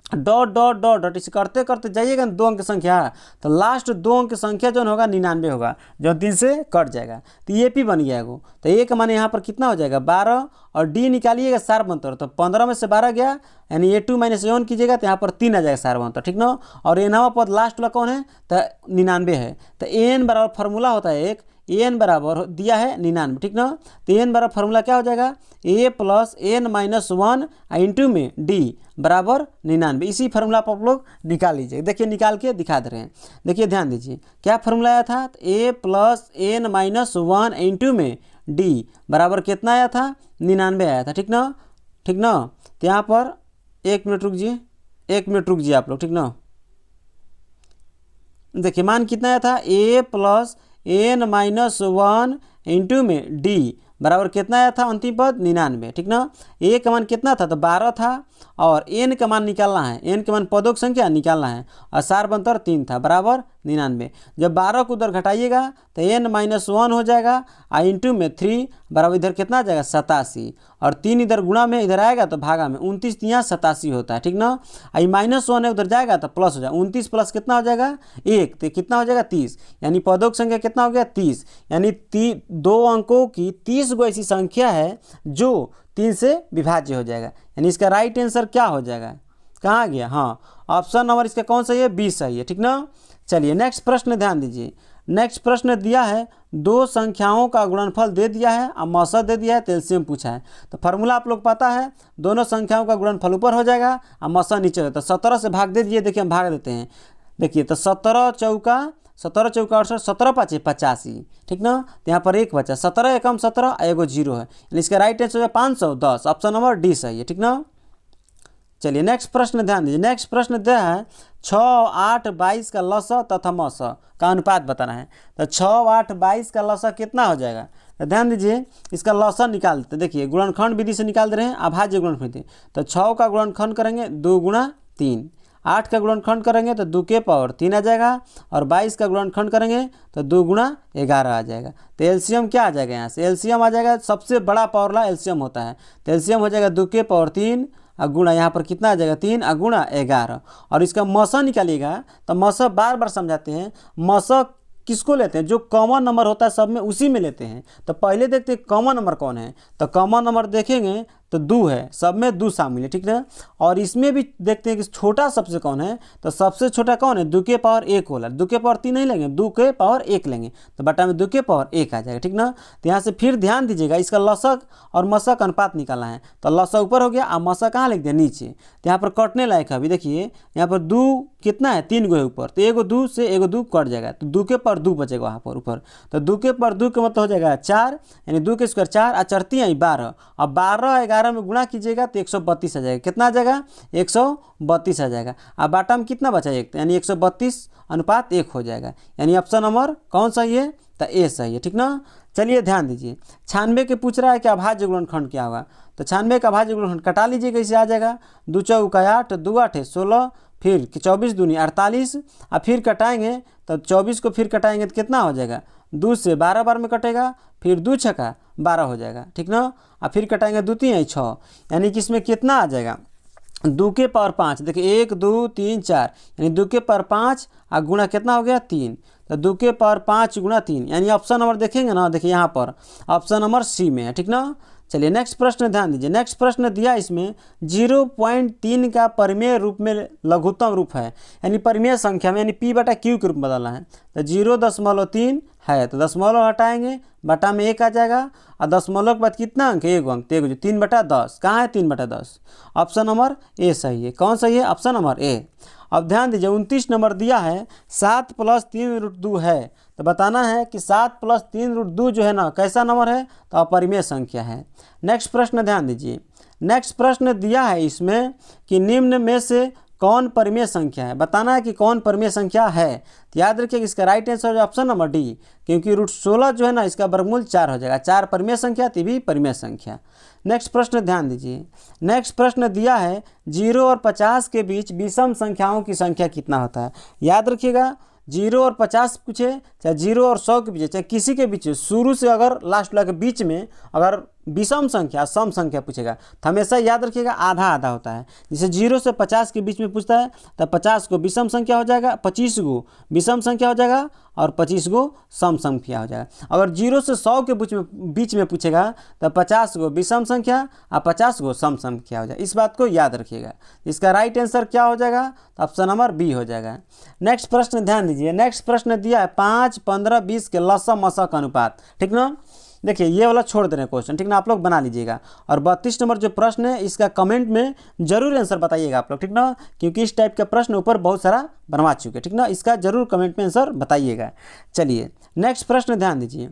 डॉट डॉट डॉट डॉट इसे करते करते जाइएगा 2 अंक की संख्या तो लास्ट 2 अंक की संख्या जो होगा 99 होगा जो 3 से कट जाएगा। तो ये पी बन गया वो। तो एक माने यहाँ पर कितना हो जाएगा 12 और डी निकालिएगा सार बनतर तो 15 में से 12 गया यानी A2 - A1 कीजिएगा तो यहाँ पर 3 आ जाएगा सार बनतर। ठीक ना। और एनवा पद लास्ट वाला कौन है तो 99 है। तो एन बराबर फार्मूला होता है एक एन बराबर दिया है 99। ठीक ना। तो एन बराबर फार्मूला क्या हो जाएगा A + n - 1 इंटू में डी बराबर 99। इसी फार्मूला पर आप लोग निकाल लीजिए। देखिए निकाल के दिखा दे रहे हैं। देखिए ध्यान दीजिए क्या फार्मूला आया था A + n - 1 इंटू में डी बराबर कितना आया था 99 आया था। ठीक ना। ठीक ना। तो यहाँ पर 1 मिनट रुक जाइए आप लोग। ठीक ना। देखिए मान कितना आया था A + n - 1 इंटू में डी बराबर कितना आया था अंतिम पद 99। ठीक ना। ए का मान कितना था तो 12 था और एन का मान निकालना है, एन के मान पदों की संख्या निकालना है और सार बनतर 3 था बराबर 99। जब 12 को उधर घटाइएगा तो n - 1 हो जाएगा और इंटू में 3 बराबर इधर कितना आ जाएगा 87 और 3 इधर गुणा में इधर आएगा तो भागा में 29 यहाँ 87 होता है। ठीक ना। आई -1 है उधर जाएगा तो प्लस हो जाएगा 29 प्लस कितना हो जाएगा 1 तो कितना हो जाएगा 30, यानी पदों की संख्या कितना हो गया 30, यानी 2 अंकों की 30 गो ऐसी संख्या है जो 3 से विभाज्य हो जाएगा, यानी इसका राइट आंसर क्या हो जाएगा कहाँ गया, हाँ ऑप्शन नंबर इसका कौन सही है, बी सही है, ठीक ना। चलिए नेक्स्ट प्रश्न ध्यान दीजिए। नेक्स्ट प्रश्न दिया है दो संख्याओं का गुणनफल दे दिया है और मौसा दे दिया है, तो एलसीएम पूछा है। तो फार्मूला आप लोग पता है, दोनों संख्याओं का गुणनफल ऊपर हो जाएगा और मौसा नीचे होता है। 17 से भाग दे दिए, देखिए हम भाग देते हैं। देखिए तो 17 चौका 68, 17 पाँचे 85, ठीक ना। तो यहाँ पर एक बचा, 17 एकम 17 एगो 0 है, यानी इसका राइट आंसर है 510, ऑप्शन नंबर डी सही है, ठीक ना। चलिए नेक्स्ट प्रश्न ध्यान दीजिए। नेक्स्ट प्रश्न दिया है 6, 8, 22 का लसा तथा मसा का अनुपात बताना है। तो 6, 8, 22 का लसा कितना हो जाएगा, तो ध्यान दीजिए इसका लसा निकाल देते हैं। देखिए गुणनखंड विधि से निकाल दे रहे हैं, अभाज्य गुणनखंड विधि। तो 6 का गुणनखंड करेंगे 2 गुणा 3, 8 का गुणनखंड करेंगे तो 2 के पावर 3 आ जाएगा, और 22 का गुणनखंड करेंगे तो 2 गुणा 11 आ जाएगा। तो एलसीएम क्या आ जाएगा, यहाँ से एलसीएम आ जाएगा, सबसे बड़ा पावरला एलसीएम होता है। तो एलसीएम हो जाएगा 2 के पावर 3 और गुणा यहाँ पर कितना आ जाएगा 3 और गुणा 11। और इसका मसा निकालिएगा तो मसा बार बार समझाते हैं, मसा किसको लेते हैं, जो कॉमन नंबर होता है सब में उसी में लेते हैं। तो पहले देखते हैं कॉमन नंबर कौन है, तो कॉमन नंबर देखेंगे तो 2 है, सब में 2 शामिल है, ठीक ना। और इसमें भी देखते हैं कि छोटा सबसे कौन है, तो सबसे छोटा कौन है, 2 के पावर 1 होला, 2 के पावर 3 नहीं लेंगे, 2 के पावर 1 लेंगे, तो बटा में 2 के पावर 1 आ जाएगा, ठीक ना। तो यहाँ से फिर ध्यान दीजिएगा, इसका लसक और मसक अनुपात निकालना है। तो लसक ऊपर हो गया और मसक कहाँ लिख दिया, नीचे। तो यहाँ पर कटने लायक है, अभी देखिए यहाँ पर 2 कितना है, 3 गो है ऊपर, तो एगो 2 से एगो 2 कट जाएगा, तो 2 के पावर 2 बचेगा वहाँ पर ऊपर। तो 2 के पावर 2 का मतलब हो जाएगा 4, यानी 2 के स्क्वायर 4 और चरती है 12, और 12 11 में गुणा कीजिएगा तो 132 आ जाएगा। कितना आ जाएगा, 132 आ जाएगा। अब बाटा में कितना बचा, 1, यानी 132 अनुपात 1 हो जाएगा, यानी ऑप्शन नंबर कौन सही है, तो ए सही है, ठीक ना। चलिए ध्यान दीजिए, 96 के पूछ रहा है कि अभाज्य गुणनखंड क्या होगा। तो 96 का अभाज्य गुणनखंड कटा लीजिए, कैसे आ जाएगा, 2 चौका 8, 2 8 16, फिर 24 दूनी 48, और फिर कटाएंगे तो 24 को फिर कटाएंगे तो कितना हो जाएगा, 2 से 12 बार में कटेगा, फिर 2 छक्का 12 हो जाएगा, ठीक ना। और फिर कटाएंगे 2 3 6, यानी कि इसमें कितना आ जाएगा, 2 के पावर 5। देखिए 1 2 3 4, यानी 2 के पावर 5 और गुणा कितना हो गया 3, तो 2 के पावर 5 गुणा 3, यानी ऑप्शन नंबर देखेंगे ना, देखिए यहाँ पर ऑप्शन नंबर सी में है, ठीक ना। चलिए नेक्स्ट प्रश्न ध्यान दीजिए। नेक्स्ट प्रश्न दिया इसमें 0.3 का परिमेय रूप में लघुत्तम रूप है, यानी परिमेय संख्या में, यानी p बटा q के रूप में बदलना है। तो 0.3 है, तो दशमलव हटाएंगे, बटा में 1 आ जाएगा, और दशमलव के बाद कितना अंक, 1 अंक, तो 1 3/10, कहाँ है 3/10, ऑप्शन नंबर ए सही है। कौन सही है, ऑप्शन नंबर ए। अब ध्यान दीजिए 29 नंबर दिया है 7 + 3√2 है, तो बताना है कि 7 + 3√2 जो है ना कैसा नंबर है, तो अपरिमेय संख्या है। नेक्स्ट प्रश्न ध्यान दीजिए। नेक्स्ट प्रश्न दिया है इसमें कि निम्न में से कौन परिमेय संख्या है, बताना है कि कौन परिमेय संख्या है। तो याद रखिए इसका राइट आंसर है ऑप्शन नंबर डी, क्योंकि √16 जो है ना इसका वर्गमूल 4 हो जाएगा, 4 परिमेय संख्या, तो भी परिमेय संख्या। नेक्स्ट प्रश्न ध्यान दीजिए। नेक्स्ट प्रश्न दिया है 0 और 50 के बीच विषम संख्याओं की संख्या कितना होता है। याद रखिएगा 0 और 50 पूछे, चाहे 0 और 100 के बीच, चाहे किसी के बीच, शुरू से अगर लास्ट वाला के बीच में अगर विषम संख्या सम संख्या पूछेगा तो हमेशा याद रखिएगा आधा आधा होता है। जैसे 0 से 50 के बीच में पूछता है तो 50 को विषम संख्या हो जाएगा, 25 को विषम संख्या हो जाएगा और 25 को सम संख्या हो जाएगा। अगर 0 से 100 के बीच में पूछेगा तो 50 को विषम संख्या और 50 को सम संख्या हो जाएगा। इस बात को याद रखिएगा। इसका राइट आंसर क्या हो जाएगा, तो ऑप्शन नंबर बी हो जाएगा। नेक्स्ट प्रश्न ध्यान दीजिए। नेक्स्ट प्रश्न दिया है 5, 15, 20 के लसम मसक अनुपात, ठीक ना। देखिए ये वाला छोड़ दे रहे हैं क्वेश्चन, ठीक ना, आप लोग बना लीजिएगा। और 32 नंबर जो प्रश्न है इसका कमेंट में जरूर आंसर बताइएगा आप लोग, ठीक ना, क्योंकि इस टाइप का प्रश्न ऊपर बहुत सारा बनवा चुके, ठीक ना। इसका जरूर कमेंट में आंसर बताइएगा। चलिए नेक्स्ट प्रश्न ध्यान दीजिए।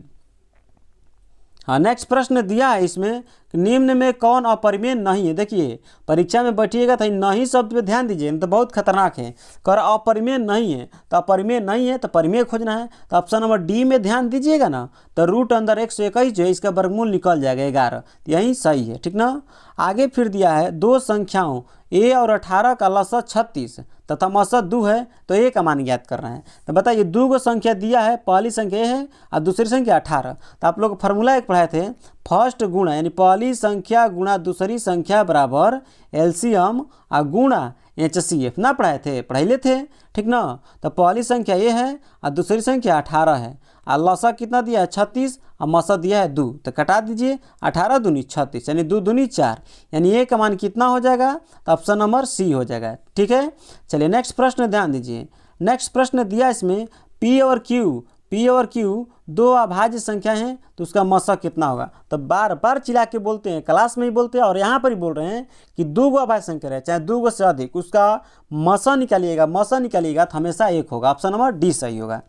हाँ नेक्स्ट प्रश्न दिया है इसमें निम्न में कौन अपरिमेय नहीं है। देखिए परीक्षा में बैठिएगा तो नहीं शब्द पे ध्यान दीजिए, तो बहुत खतरनाक है। कर अपरिमेय नहीं है, तो अपरिमेय नहीं है तो परिमेय खोजना है। तो ऑप्शन नंबर डी में ध्यान दीजिएगा ना, तो रूट अंदर 121 जो है इसका वर्गमूल निकल जाएगा 11, यही सही है, ठीक ना। आगे फिर दिया है दो संख्याओं a और 18 का लसा 36 तथा मसा 2 है, तो a का मान ज्ञात करना है। तो बताइए 2 को संख्या दिया है, पहली संख्या a है और दूसरी संख्या 18। तो आप लोग फार्मूला एक पढ़ाए थे, फर्स्ट गुणा यानी पहली संख्या गुणा दूसरी संख्या बराबर एलसीएम और गुणा HCF ना पढ़ाए थे, पढ़ाइले थे, ठीक ना। तो पहली संख्या ये है और दूसरी संख्या 18 है, और लसा कितना दिया है 36, और मसा दिया है 2, तो कटा दीजिए 18 दूनी 36, यानी 2 दूनी 4, यानी ए का मान कितना हो जाएगा, तो ऑप्शन नंबर सी हो जाएगा। ठीक है, चलिए नेक्स्ट प्रश्न ध्यान दीजिए। नेक्स्ट प्रश्न दिया इसमें P और Q दो अभाज्य संख्या हैं, तो उसका मसा कितना होगा। तो बार बार चिल्ला के बोलते हैं, क्लास में ही बोलते हैं और यहाँ पर ही बोल रहे हैं कि 2 गो अभाज्य संख्या है, चाहे 2 गो से अधिक, उसका मसा निकालिएगा तो हमेशा 1 होगा। ऑप्शन नंबर डी सही होगा।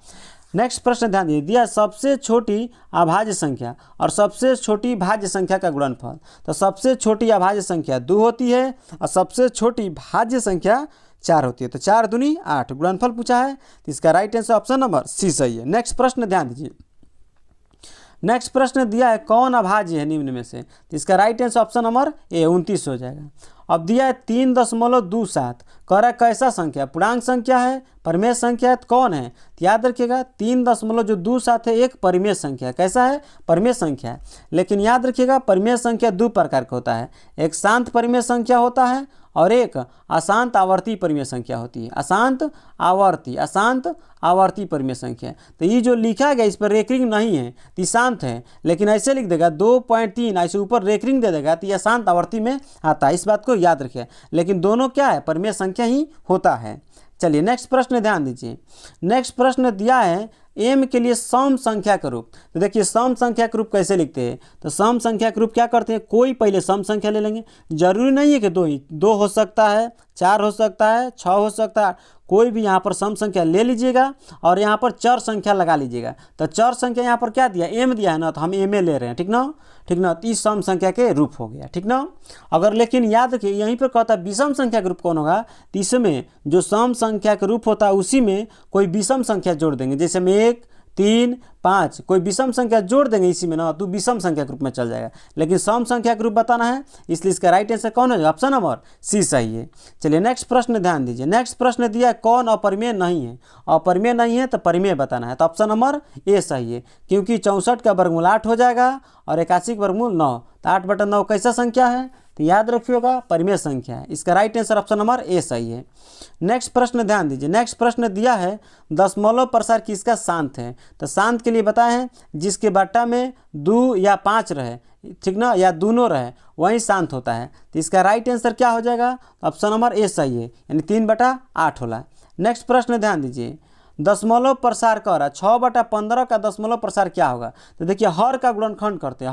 नेक्स्ट प्रश्न ध्यान दीजिए, दिया सबसे छोटी अभाज्य संख्या और सबसे छोटी भाज्य संख्या का गुणनफल। तो सबसे छोटी अभाज्य संख्या 2 होती है और सबसे छोटी भाज्य संख्या 4 होती है। तो 4 दूनी 8 गुणनफल पूछा है, तो इसका right answer option number C सही है। नेक्स्ट प्रश्न ध्यान दीजिए। नेक्स्ट प्रश्न दिया है कौन अभाज्य है निम्न में से, तो इसका right answer option number A 29 हो जाएगा। अब दिया है 3.27, कह रहा है कैसा संख्या, पूर्णांक संख्या है, परिमेय संख्या है, तो कौन है। तो याद रखिएगा 3.27 है एक परिमेय संख्या है। कैसा है, परिमेय संख्या है। लेकिन याद रखिएगा परिमेय संख्या 2 प्रकार का होता है, एक शांत परिमेय संख्या होता है और एक अशांत आवर्ती परिमेय संख्या होती है। अशांत आवर्ती परिमेय संख्या। तो ये जो लिखा गया इस पर रेकरिंग नहीं है, तो शांत है, लेकिन ऐसे लिख देगा 2.3 ऐसे ऊपर रेकरिंग दे देगा तो यह शांत आवर्ती में आता है। इस बात को याद रखिए, लेकिन दोनों क्या है, परिमेय संख्या ही होता है। चलिए नेक्स्ट प्रश्न ध्यान दीजिए। नेक्स्ट प्रश्न दिया है m के लिए सम संख्या का रूप। तो देखिए सम संख्या का रूप कैसे लिखते हैं, तो सम संख्या का रूप क्या करते हैं, कोई पहले सम संख्या ले लेंगे, जरूरी नहीं है कि 2 हो सकता है, 4 हो सकता है, 6 हो सकता है, कोई भी यहाँ पर सम संख्या ले लीजिएगा और यहाँ पर चर संख्या लगा लीजिएगा। तो चर संख्या यहाँ पर क्या दिया, m दिया है ना, तो हम m ले रहे हैं, ठीक ना। तो इस सम संख्या के रूप हो गया, ठीक ना। अगर लेकिन याद रखिए यहीं पर कहता है विषम संख्या का रूप कौन होगा, तो इसमें जो सम संख्या का रूप होता है उसी में कोई विषम संख्या जोड़ देंगे, जैसे में 1, 3, 5 कोई विषम संख्या जोड़ देंगे इसी में ना, तो विषम संख्या के रूप में चल जाएगा। लेकिन सम संख्या के रूप बताना है, इसलिए इसका राइट आंसर कौन है, ऑप्शन नंबर सी सही है। चलिए नेक्स्ट प्रश्न ध्यान दीजिए। नेक्स्ट प्रश्न दिया है कौन अपरिमेय नहीं है। अपरिमेय नहीं है तो परिमेय बताना है, तो ऑप्शन नंबर ए सही है, क्योंकि 64 का वर्गमूल 8 हो जाएगा और 81 का वर्गमूल 9। तो 8/9 कैसा संख्या है, तो याद रखिएगा परिमेय संख्या है। इसका right answer option number A सही है। नेक्स्ट प्रश्न ध्यान दीजिए। नेक्स्ट प्रश्न दिया है दशमलव प्रसार किसका शांत है। तो शांत के लिए बताए हैं जिसके बट्टा में 2 या 5 रहे, ठीक ना, या दोनों रहे, वही शांत होता है। तो इसका राइट आंसर क्या हो जाएगा, ऑप्शन नंबर ए सही है, यानी 3/8 होला। नेक्स्ट प्रश्न ध्यान दीजिए। दशमलव प्रसार कर रहा 6/15 का दशमलव प्रसार क्या होगा। तो देखिए हर का गुणनखंड करते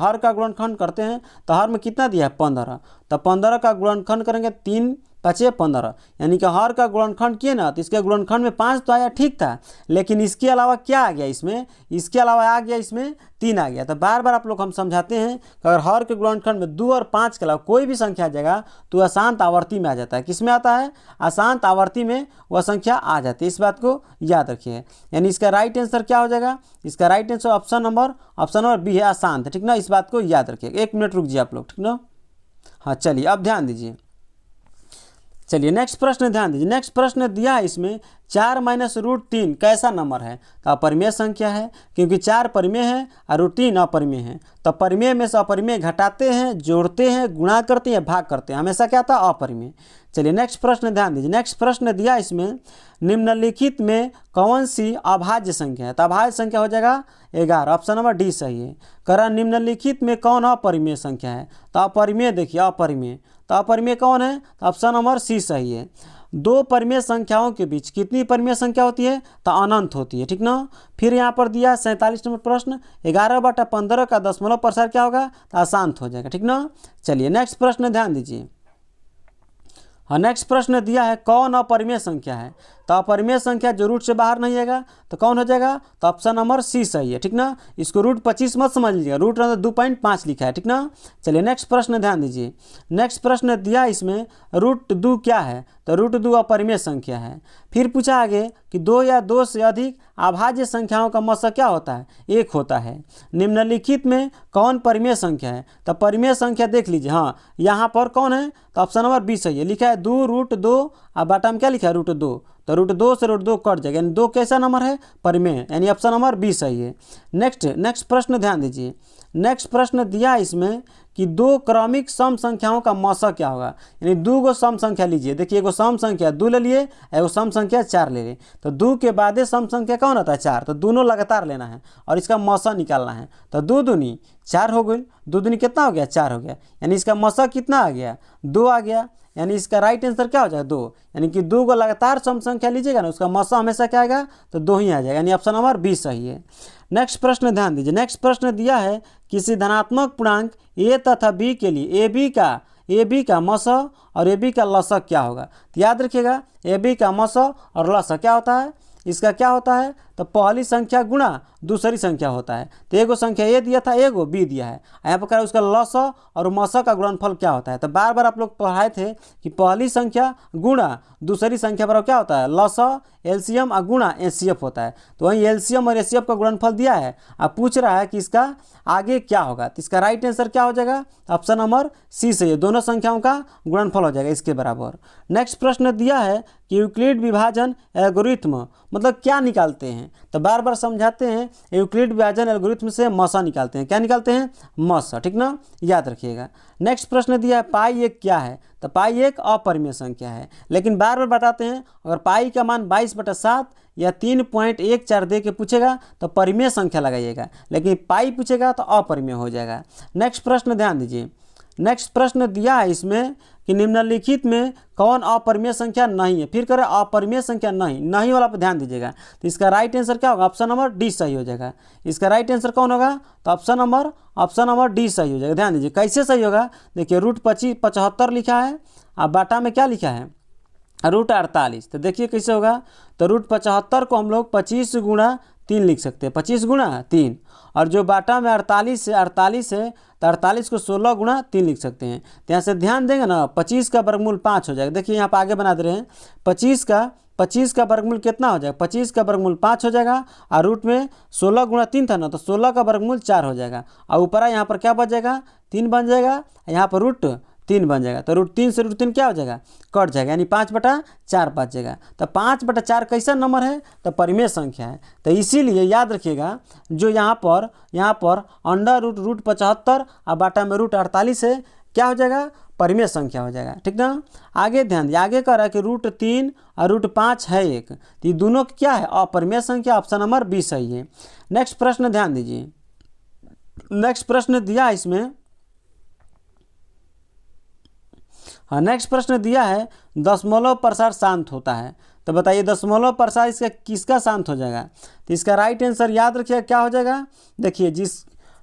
हैं, तो हर में कितना दिया है 15, तो 15 का गुणनखंड करेंगे 3 5 15, यानी कि हर का गुणनखंड किए ना, तो इसके गुणनखंड में 5 तो आया, ठीक था, लेकिन इसके अलावा क्या आ गया इसमें, इसके अलावा आ गया इसमें 3 आ गया। तो बार बार आप लोग हम समझाते हैं कि अगर हर के गुणनखंड में 2 और 5 के अलावा कोई भी संख्या आ जाएगा तो अशांत आवर्ती में आ जाता है। किस में आता है, अशांत आवर्ती में वह संख्या आ जाती है। इस बात को याद रखिए, यानी इसका राइट आंसर क्या हो जाएगा, इसका right answer option number B है, अशांत, ठीक ना। इस बात को याद रखिए, 1 मिनट रुक जाइए आप लोग, ठीक ना। हाँ चलिए अब ध्यान दीजिए। चलिए नेक्स्ट प्रश्न ध्यान दीजिए। नेक्स्ट प्रश्न दिया है इसमें 4 - √3 कैसा नंबर है। तो अपरिमेय संख्या है, क्योंकि 4 परिमेय है और √3 अपरिमेय है। तो परिमेय में से अपरिमेय घटाते हैं, जोड़ते हैं, गुणा करते हैं, भाग करते हैं, हमेशा क्या था, अपरिमेय। चलिए नेक्स्ट प्रश्न ध्यान दीजिए। नेक्स्ट प्रश्न दिया इसमें निम्नलिखित में कौन सी अभाज्य संख्या है। तो अभाज्य संख्या हो जाएगा 11, ऑप्शन नंबर डी सही है। करा निम्नलिखित में कौन अपरिमेय संख्या है। तो अपरिमेय देखिए, अपरिमेय, तो अपरिमेय कौन है, तो ऑप्शन नंबर सी सही है। 2 परिमेय संख्याओं के बीच कितनी परिमेय संख्या होती है, तो अनंत होती है, ठीक ना। फिर यहाँ पर दिया 47 नंबर प्रश्न 11/15 का दशमलव प्रसार क्या होगा, तो अशांत हो जाएगा, ठीक ना। चलिए नेक्स्ट प्रश्न ध्यान दीजिए। हाँ नेक्स्ट प्रश्न दिया है कौन अपरिमेय संख्या है। तो अपरिमेय संख्या जो रूट से बाहर नहीं आएगा तो कौन हो जाएगा, तो ऑप्शन नंबर सी सही है, ठीक ना। इसको √25 मत समझ लीजिएगा, रूट 2.5 लिखा है, ठीक ना। चलिए नेक्स्ट प्रश्न ध्यान दीजिए। नेक्स्ट प्रश्न दिया इसमें √2 क्या है। तो √2 अपरिमेय संख्या है। फिर पूछा आगे कि 2 या 2 से अधिक अभाज्य संख्याओं का मसा क्या होता है, 1 होता है। निम्नलिखित में कौन परिमेय संख्या है। तो परिमेय संख्या देख लीजिए, हाँ यहाँ पर कौन है, तो ऑप्शन नंबर बी सही है, लिखा है 2 √2 अब बाटा में क्या लिखा है √2, तो √2 से √2 कट जाएगा, यानी 2 कैसा नंबर है परिमेय, यानी ऑप्शन नंबर बी सही है। नेक्स्ट प्रश्न ध्यान दीजिए। नेक्स्ट प्रश्न दिया इसमें कि 2 क्रमिक सम संख्याओं का मौसा क्या होगा, यानी 2 गो सम संख्या लीजिए। देखिए एगो सम संख्या 2 ले लिए, एगो सम संख्या 4 ले लिए, तो 2 के बाद सम संख्या कौन होता है 4, तो दोनों लगातार लेना है और इसका मौसा निकालना है। तो 2 दूनी 4 हो गई, 2 दूनी कितना हो गया 4 हो गया, यानी इसका मौसा कितना आ गया 2 आ गया, यानी इसका राइट आंसर क्या हो जाएगा 2, यानी कि 2 को लगातार सम संख्या लीजिएगा ना उसका मौसा हमेशा क्या आएगा तो 2 ही आ जाएगा, यानी ऑप्शन नंबर बी सही है। नेक्स्ट प्रश्न ध्यान दीजिए। नेक्स्ट प्रश्न दिया है किसी धनात्मक पूर्णांक ए तथा बी के लिए ए बी का मौसा और ए बी का लसा क्या होगा। तो याद रखिएगा ए बी का मौसा और लसा क्या होता है, इसका क्या होता है तो पहली संख्या गुणा दूसरी संख्या होता है। तो एगो संख्या ए दिया था, एगो बी दिया है, यहाँ पर उसका लसा और मौसा का गुणनफल क्या होता है। तो बार बार आप लोग पढ़ाए थे कि पहली संख्या गुणा दूसरी संख्या पर क्या होता है लसा एलसीएम और गुणा एचसीएफ होता है। तो वहीं एलसीएम और एचसीएफ का गुणनफल दिया है, अब पूछ रहा है कि इसका आगे क्या होगा। तो इसका राइट आंसर क्या हो जाएगा ऑप्शन नंबर सी से, ये दोनों संख्याओं का गुणनफल हो जाएगा इसके बराबर। नेक्स्ट प्रश्न दिया है कि यूक्लिड विभाजन एल्गोरिथ्म मतलब क्या निकालते हैं, तो बार बार समझाते हैं यूक्लिड विभाजन एल्गोरिथ्म से मौसा निकालते हैं, क्या निकालते हैं मौसा, ठीक ना, याद रखिएगा। नेक्स्ट प्रश्न दिया है पाई एक क्या है, तो पाई एक अपरिमेय संख्या है, लेकिन बार बार बताते हैं अगर पाई का मान 22/7 या 3.14 दे के पूछेगा तो परिमेय संख्या लगाइएगा, लेकिन पाई पूछेगा तो अपरिमेय हो जाएगा। नेक्स्ट प्रश्न ध्यान दीजिए। नेक्स्ट प्रश्न दिया है इसमें कि निम्नलिखित में कौन अपरिमेय संख्या नहीं है, फिर करें अपरिमेय संख्या नहीं वाला पर ध्यान दीजिएगा। तो इसका राइट आंसर क्या होगा ऑप्शन नंबर डी सही हो जाएगा। इसका राइट आंसर कौन होगा तो ऑप्शन नंबर डी सही हो जाएगा। ध्यान दीजिए कैसे सही होगा, देखिए √75 लिखा है, अब बाटा में क्या लिखा है √48, तो देखिए कैसे होगा, तो √75 को हम लोग 25 गुणा 3 लिख सकते हैं, 25 गुणा 3, और जो बाटा में 48 है तो 48 को 16 गुणा 3 लिख सकते हैं। तो यहाँ से ध्यान देंगे ना 25 का वर्गमूल 5 हो जाएगा। देखिए यहाँ पर आगे बना दे रहे हैं 25 का वर्गमूल कितना हो जाएगा, 25 का वर्गमूल 5 हो जाएगा, और रूट में 16 गुणा 3 था ना, तो 16 का वर्गमूल 4 हो जाएगा, और ऊपर यहाँ पर क्या बच जाएगा 3 बन जाएगा, यहाँ पर √3 बन जाएगा, तो √3 से √3 क्या हो जाएगा कट जाएगा, यानी 5/4 बच जाएगा। तो 5/4 कैसा नंबर है तो परिमेय संख्या है। तो इसीलिए याद रखिएगा जो यहाँ पर √75 और बाटा में √48 है क्या हो जाएगा परिमेय संख्या हो जाएगा, ठीक ना। आगे ध्यान दिए, आगे कह रहा है कि √3 और √5 है एक, तो ये दोनों क्या है अपरिमेय संख्या, ऑप्शन नंबर बी सही है। नेक्स्ट प्रश्न ध्यान दीजिए। नेक्स्ट प्रश्न दिया है इसमें, हाँ नेक्स्ट प्रश्न दिया है दशमलव प्रसार शांत होता है, तो बताइए दशमलव प्रसार इसका किसका शांत हो जाएगा। तो इसका राइट आंसर याद रखिएगा क्या हो जाएगा, देखिए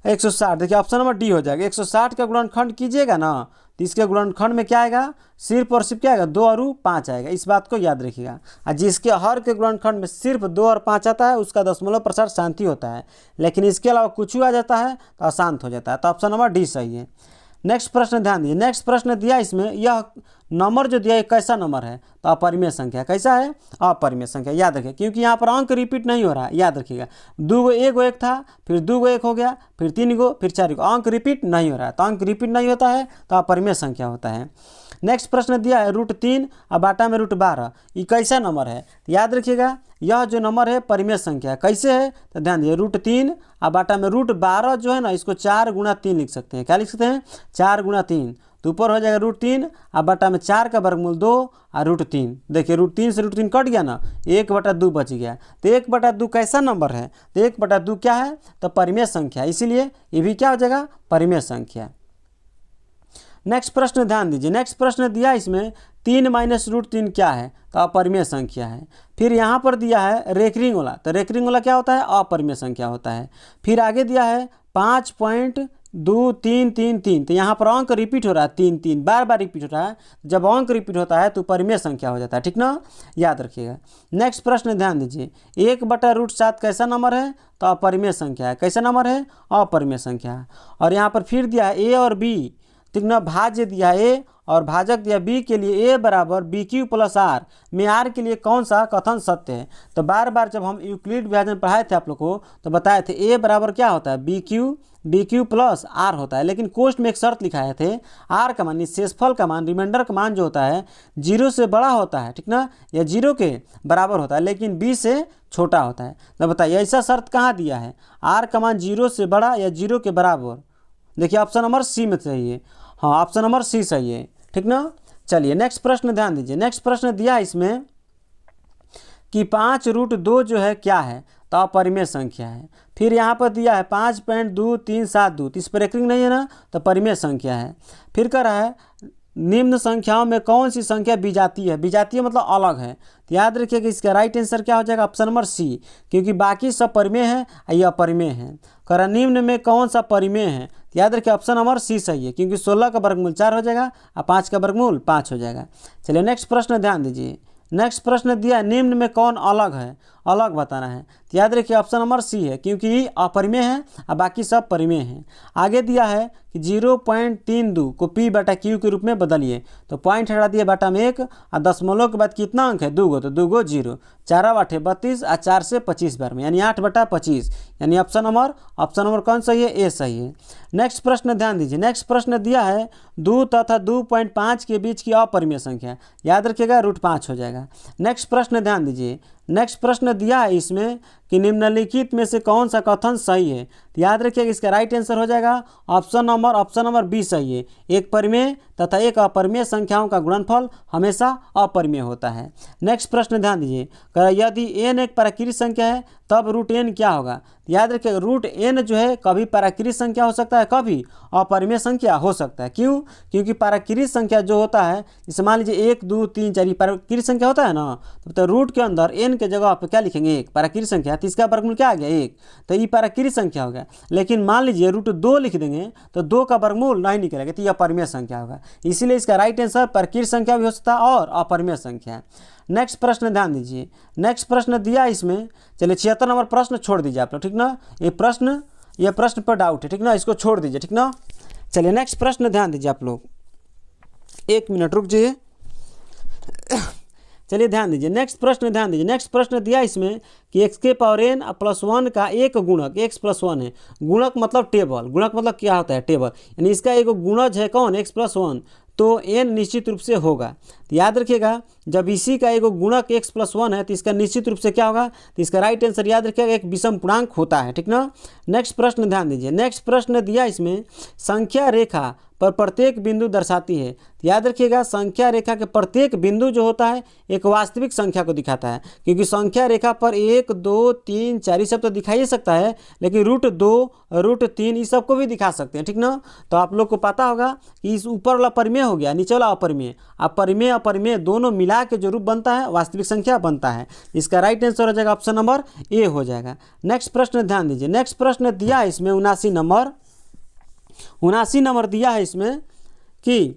160, देखिए ऑप्शन नंबर डी हो जाएगा। 160 का गुणनखंड कीजिएगा ना तो इसके गुणनखंड में क्या आएगा सिर्फ और सिर्फ क्या आएगा 2 और 5 आएगा, इस बात को याद रखिएगा। और जिसके हर के गुणनखंड में सिर्फ 2 और 5 आता है उसका दशमलव प्रसार शांति होता है, लेकिन इसके अलावा कुछ आ जाता है तो अशांत हो जाता है, तो ऑप्शन नंबर डी सही है। नेक्स्ट प्रश्न ध्यान दीजिए। नेक्स्ट प्रश्न दिया इसमें, यह नंबर जो दिया है कैसा नंबर है तो अपरिमेय संख्या, कैसा है अपरिमेय संख्या, याद रखिए क्योंकि यहाँ पर अंक रिपीट नहीं हो रहा है, याद रखिएगा 2 गो 1 गो 1 था, फिर 2 गो 1 हो गया, फिर 3 गो, फिर 4 गो, अंक रिपीट नहीं हो रहा है, तो अंक रिपीट नहीं होता है तो अपरिमेय संख्या होता है। नेक्स्ट प्रश्न दिया है √3 और बाटा में √12, ये कैसा नंबर है, याद रखिएगा यह जो नंबर है परिमेय संख्या कैसे है, तो ध्यान दीजिए √3 और बाटा में √12 जो है ना इसको 4 गुणा 3 लिख सकते हैं, क्या लिख सकते हैं 4 गुणा 3, तो ऊपर हो जाएगा √3 और बाटा में 4 का वर्गमूल 2 और √3, देखिए √3 से √3 कट गया ना 1/2 बच गया, तो 1/2 कैसा नंबर है तो 1/2 क्या है तो परिमेय संख्या, इसीलिए ये भी क्या हो जाएगा परिमेय संख्या। नेक्स्ट प्रश्न ध्यान दीजिए। नेक्स्ट प्रश्न दिया इसमें 3 - √3 क्या है तो अपरिमेय संख्या है। फिर यहाँ पर दिया है रेकरिंग वाला, तो रेकरिंग वाला क्या होता है अपरिमेय संख्या होता है। फिर आगे दिया है 5.2333, तो यहाँ पर अंक रिपीट हो रहा है 3 बार बार रिपीट हो रहा है, जब अंक रिपीट होता है तो परिमेय संख्या हो जाता है, ठीक ना, याद रखिएगा। नेक्स्ट प्रश्न ध्यान दीजिए 1/√7 कैसा नंबर है तो अपरिमेय संख्या है, कैसा नंबर है अपरिमेय संख्या है। और यहाँ पर फिर दिया है ए और बी, ठीक ना, भाज्य दिया है ए और भाजक दिया बी के लिए a बराबर BQ + R में R के लिए कौन सा कथन सत्य है। तो बार बार जब हम यूक्लिड विभाजन पढ़ाए थे आप लोग को तो बताए थे a बराबर क्या होता है BQ B Q plus R होता है, लेकिन कोष्ट में एक शर्त लिखाए थे, आर का मान निशेषफल का मान, रिमाइंडर का मान जो होता है 0 से बड़ा होता है, ठीक ना, या 0 के बराबर होता है, लेकिन b से छोटा होता है। तो बताइए ऐसा शर्त कहाँ दिया है, आर का मान 0 से बड़ा या 0 के बराबर। देखिए ऑप्शन नंबर सी में सही है, हाँ ऑप्शन नंबर सी सही है, ठीक ना। चलिए नेक्स्ट प्रश्न ध्यान दीजिए, नेक्स्ट प्रश्न दिया है इसमें कि 5√2 जो है क्या है, तो अपरिमेय संख्या है। फिर यहाँ पर दिया है 5.2372, तो इस पर रेकरिंग नहीं है ना, तो परिमेय संख्या है। फिर कह रहा है निम्न संख्याओं में कौन सी संख्या विजातीय है, विजातीय मतलब अलग है। तो याद रखिए कि इसका राइट आंसर क्या हो जाएगा, ऑप्शन नंबर सी, क्योंकि बाकी सब परिमेय है, ये अपरिमेय है। कह रहा निम्न में कौन सा परिमेय है, तो याद रखिए ऑप्शन नंबर सी सही है, क्योंकि 16 का वर्गमूल 4 हो जाएगा और 5 का वर्गमूल 5 हो जाएगा। चलिए नेक्स्ट प्रश्न ध्यान दीजिए, नेक्स्ट प्रश्न दिया निम्न में कौन अलग है, अलग बताना है। तो याद रखिए ऑप्शन नंबर सी है, क्योंकि अपरिमेय है और बाकी सब परिमेय हैं। आगे दिया है कि 0.32 को p/q के रूप में बदलिए, तो पॉइंट हटा दिए बटा में 1 और दशमलव के बाद कितना अंक है 2 तो 2 0, 4 8 32 और 4 से 25 बार में, यानी 8/25, यानी ऑप्शन नंबर कौन सही है, ए सही है। नेक्स्ट प्रश्न ध्यान दीजिए, नेक्स्ट प्रश्न दिया है 2 तथा 2.5 के बीच की अपरिमेय संख्या, याद रखिएगा √5 हो जाएगा। नेक्स्ट प्रश्न ध्यान दीजिए, नेक्स्ट प्रश्न दिया है इसमें कि निम्नलिखित में से कौन सा कथन सही है, तो याद रखिएगा इसका राइट आंसर हो जाएगा ऑप्शन नंबर बी सही है। एक परिमेय तथा एक अपरिमेय संख्याओं का गुणनफल हमेशा अपरिमेय होता है। नेक्स्ट प्रश्न ध्यान दीजिए, यदि n एक प्राकृतिक संख्या है तब √n क्या होगा, तो याद रखिएगा √n जो है कभी प्राकृतिक संख्या हो सकता है, कभी अपरिमेय संख्या हो सकता है। क्यों, क्योंकि प्राकृतिक संख्या जो होता है, जैसे मान लीजिए 1 2 3 4 प्राकृतिक संख्या होता है ना, तो रूट के अंदर n के जगह आप क्या लिखेंगे, 1 प्राकृतिक संख्या, तो इसका वर्गमूल क्या आ गया 1, तो ये प्राकृतिक संख्या हो गया। लेकिन मान लीजिए √2 लिख देंगे तो 2 का वर्गमूल नहीं निकलेगा, तो यह अपरिमेय संख्या होगा। इसीलिए इसका राइट आंसर प्राकृतिक संख्या भी हो सकता है और अपरिमेय संख्या। नेक्स्ट प्रश्न ध्यान दीजिए, नेक्स्ट प्रश्न दिया इसमें, चलिए 76 नंबर प्रश्न छोड़ दीजिए आप लोग, ठीक ना, ये प्रश्न पर डाउट है, ठीक ना, इसको छोड़ दीजिए, ठीक ना। चलिए नेक्स्ट प्रश्न ध्यान दीजिए आप लोग, 1 मिनट रुक जाइए। चलिए ध्यान दीजिए, नेक्स्ट प्रश्न ध्यान दीजिए, नेक्स्ट प्रश्न दिया इसमें कि x⁴n + 1 का एक गुणक x + 1 है। गुणक मतलब टेबल, गुणक मतलब क्या होता है, टेबल, यानी इसका एक गुणज है कौन, x + 1, तो n निश्चित रूप से होगा। तो याद रखिएगा जब इसी का एक गुणक x + 1 है तो इसका निश्चित रूप से क्या होगा, तो इसका राइट आंसर याद रखिएगा एक विषम पूर्णांक होता है, ठीक ना। नेक्स्ट प्रश्न ध्यान दीजिए, नेक्स्ट प्रश्न दिया इसमें संख्या रेखा पर प्रत्येक बिंदु दर्शाती है। तो याद रखिएगा संख्या रेखा के प्रत्येक बिंदु जो होता है एक वास्तविक संख्या को दिखाता है, क्योंकि संख्या रेखा पर 1 2 3 4 ये सब तो दिखा ही सकता है, लेकिन √2 √3 इस सब को भी दिखा सकते हैं, ठीक ना। तो आप लोग को पता होगा कि इस ऊपर वाला परिमेय हो गया, नीचे वाला अपरिमेय, परिमेय अपरिमेय दोनों मिला के जो रूप बनता है वास्तविक संख्या बनता है। इसका राइट आंसर हो जाएगा ऑप्शन नंबर ए हो जाएगा। नेक्स्ट प्रश्न ध्यान दीजिए, नेक्स्ट प्रश्न दिया है इसमें 79 नंबर दिया है इसमें कि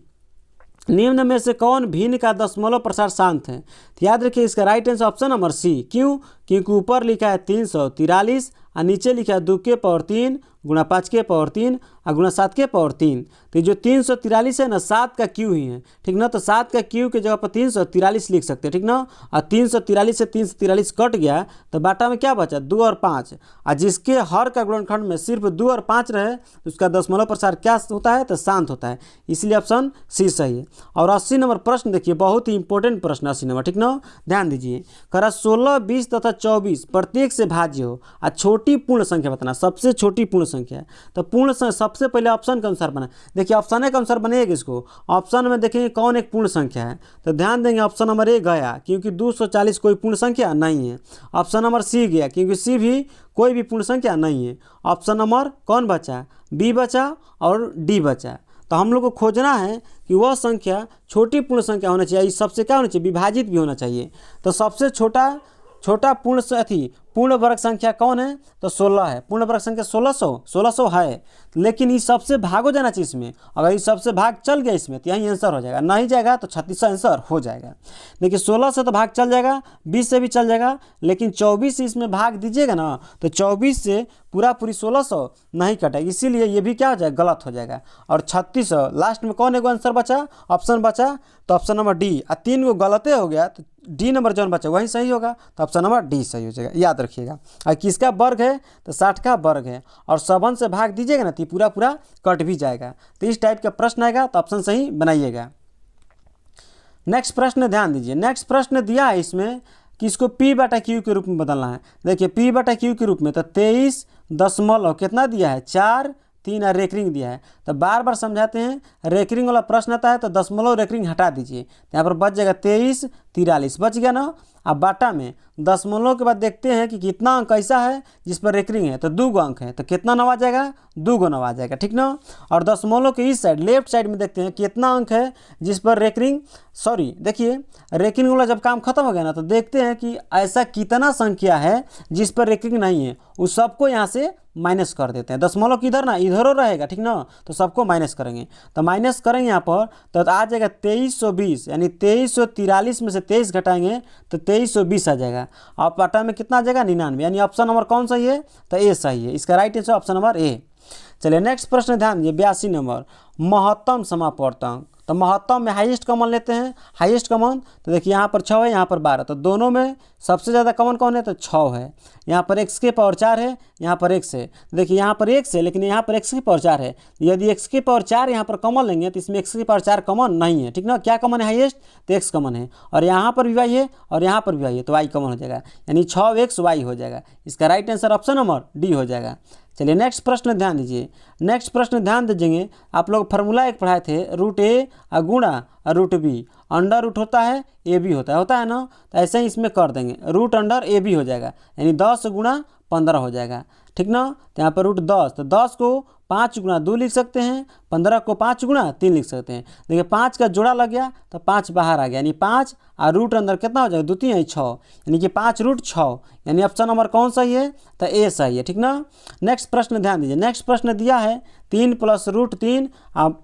निम्न में से कौन भिन्न का दशमलव प्रसार शांत है। तो याद रखिए इसका right answer option number C. क्यों, क्योंकि ऊपर लिखा है 343 और नीचे लिखा है 2 के पावर 3 गुणा 5 के पावर 3 और गुणा 7 के पावर 3। तो जो 343 है ना 7 का क्यू ही है, ठीक ना, तो 7 का क्यू के जगह पर 343 लिख सकते हैं, ठीक ना। और 343 से 343 कट गया तो बाटा में क्या बचा 2 और 5, और जिसके हर का गुणनखंड में सिर्फ 2 और 5 रहे तो उसका दशमलव प्रसार क्या होता है, तो शांत होता है, इसलिए ऑप्शन सी सही है। और 80 नंबर प्रश्न देखिए, बहुत ही इंपॉर्टेंट प्रश्न 80 नंबर, ठीक ना, ध्यान दीजिए। करा 16 20 तथा 24 प्रत्येक से भाज्य हो और छोटी पूर्ण संख्या बताना, सबसे छोटी पूर्ण संख्या है। तो पूर्ण सबसे पहले ऑप्शन के अनुसार बना, देखिए ऑप्शन के अनुसार बनेगा इसको, ऑप्शन में देखेंगे कौन एक पूर्ण संख्या है, तो ध्यान देंगे ऑप्शन नंबर ए गया, क्योंकि 240 कोई पूर्ण संख्या नहीं है। ऑप्शन नंबर सी गया, क्योंकि सी भी कोई भी पूर्ण संख्या नहीं है। ऑप्शन नंबर कौन बचा, बी बचा और डी बचा। तो हम लोग को खोजना है कि वह संख्या छोटी पूर्ण संख्या होना चाहिए, इस सबसे क्या होना चाहिए, विभाजित भी होना चाहिए। तो सबसे छोटा पूर्ण वर्ग संख्या कौन है, तो 16 है। पूर्ण वर्ग संख्या 1600 है, लेकिन इस सबसे भाग हो जाना चाहिए इसमें। अगर इस सबसे भाग चल गया इसमें तो यही आंसर हो जाएगा, नहीं जाएगा तो 36 आंसर हो जाएगा। देखिए 16 से तो भाग चल जाएगा, 20 से भी चल जाएगा, लेकिन 24 से इसमें भाग दीजिएगा ना तो 24 से पूरी 1600 नहीं कटेगा, इसीलिए ये भी क्या हो जाएगा, गलत हो जाएगा। और 3600 लास्ट में कौन एगो आंसर बचा, ऑप्शन बचा, तो ऑप्शन नंबर डी। और 3 गो गलते हो गया तो डी नंबर जौन बचा वही सही होगा, तो ऑप्शन नंबर डी सही हो जाएगा, याद रखिएगा। और किसका वर्ग है तो 60 का वर्ग है, और 7 से भाग दीजिएगा ना तो पूरा पूरा कट भी जाएगा। तो इस टाइप का प्रश्न आएगा तो ऑप्शन सही बनाइएगा। नेक्स्ट प्रश्न ध्यान दीजिए, नेक्स्ट प्रश्न दिया है इसमें कि इसको P/Q के रूप में बदलना है। देखिए P/Q के रूप में तो 23 दशमलव कितना दिया है 4 3 और रेकरिंग दिया है। तो बार बार समझाते हैं, रेकरिंग वाला प्रश्न आता है तो दशमलव रेकरिंग हटा दीजिए, तो यहाँ पर बच जाएगा 23 43 बच गया ना। अब बाटा में दशमलव के बाद देखते हैं कि कितना अंक ऐसा है जिस पर रेकरिंग है, तो 2 अंक है, तो कितना नवा जाएगा 2 नवा जाएगा, ठीक ना। और दशमलव के इस साइड लेफ्ट साइड में देखते हैं कितना अंक है जिस पर रेकरिंग, सॉरी देखिए रेकरिंग वाला जब काम खत्म हो गया ना तो देखते हैं कि ऐसा कितना संख्या है जिस पर रेकरिंग नहीं है, उस सबको यहाँ से माइनस कर देते हैं। दशमलव किधर ना इधर रहेगा, ठीक ना, तो सबको माइनस करेंगे। तो माइनस करेंगे यहाँ पर तो आ जाएगा 2320, यानी 2343 में से 23 घटाएंगे तो 2320 आ जाएगा। और पाटा में कितना आ जाएगा 99, यानी ऑप्शन नंबर कौन सही है तो ए सही है। इसका right answer option number A. चलिए नेक्स्ट प्रश्न ध्यान दीजिए, 82 नंबर, महत्तम समापवर्तक। तो महत्तम में हाईएस्ट कॉमन लेते हैं, हाईएस्ट कॉमन तो देखिए यहाँ पर 6 है, यहाँ पर 12, तो दोनों में सबसे ज़्यादा कॉमन कौन है तो 6 है। यहाँ पर x के पावर 4 है, यहाँ पर x है, देखिए यहाँ पर x है लेकिन यहाँ पर x के पावर 4 है। यदि x के पावर 4 यहाँ पर कॉमन लेंगे तो इसमें x के पावर 4 कॉमन नहीं है, ठीक ना। क्या कॉमन है हाईएस्ट तो x कॉमन है, और यहाँ पर भी y है और यहाँ पर भी y है, तो y कॉमन हो जाएगा, यानी 6xy हो जाएगा। इसका right answer option number D हो जाएगा। चलिए नेक्स्ट प्रश्न ध्यान दीजिए, नेक्स्ट प्रश्न ध्यान दीजिए, आप लोग फार्मूला एक पढ़ाए थे, √a गुणा √b, अंडर रूट होता है ए बी होता है ना, तो ऐसे ही इसमें कर देंगे, रूट अंडर ए बी हो जाएगा, यानी 10 गुणा 15 हो जाएगा, ठीक ना। तो यहाँ पर √10, तो 10 को 5 गुणा 2 लिख सकते हैं, 15 को 5 गुणा 3 लिख सकते हैं। देखिए 5 का जोड़ा लग गया तो 5 बाहर आ गया, यानी 5 और रूट अंदर कितना हो जाएगा 2 3 6, यानी कि 5√6, यानी ऑप्शन नंबर कौन सही है तो ए सही है, ठीक ना। नेक्स्ट प्रश्न ध्यान दीजिए, नेक्स्ट प्रश्न दिया है 3 + √3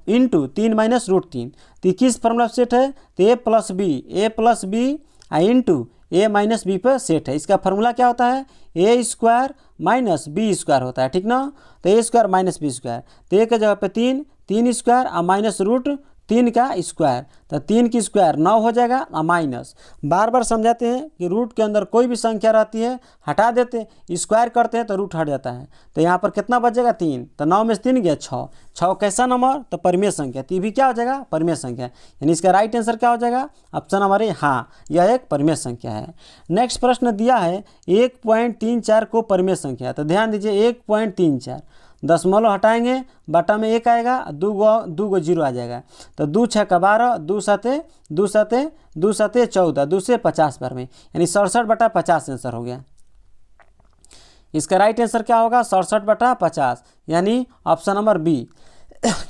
इंटू 3 - √3, तो किस फॉर्मूला सेट है तो a + b into a - b पर सेट है। इसका फॉर्मूला क्या होता है a² - b² होता है, ठीक ना। तो a² - b², तो a के जगह पे 3 3² और -√3 का स्क्वायर, तो 3 की स्क्वायर 9 हो जाएगा और माइनस। बार बार समझाते हैं कि रूट के अंदर कोई भी संख्या रहती है हटा देते, स्क्वायर करते हैं तो रूट हट जाता है। तो यहाँ पर कितना बचेगा 3, तो 9 में से 3 गया 6, 6 कैसा नंबर तो परिमेय संख्या, तो ये भी क्या हो जाएगा परिमेय संख्या, यानी इसका राइट आंसर क्या हो जाएगा ऑप्शन नंबर ए, हाँ यह एक परिमेय संख्या है। नेक्स्ट प्रश्न दिया है 1.34 को परिमेय संख्या, तो ध्यान दीजिए 1.34, दशमलव हटाएंगे बटा में 1 आएगा, 2 जीरो आ जाएगा, तो 2 × 6 = 12, 2 7 14, 2 से 50 बार में, यानी 67/50 आंसर हो गया। इसका राइट आंसर क्या होगा 67/50, यानी ऑप्शन नंबर बी।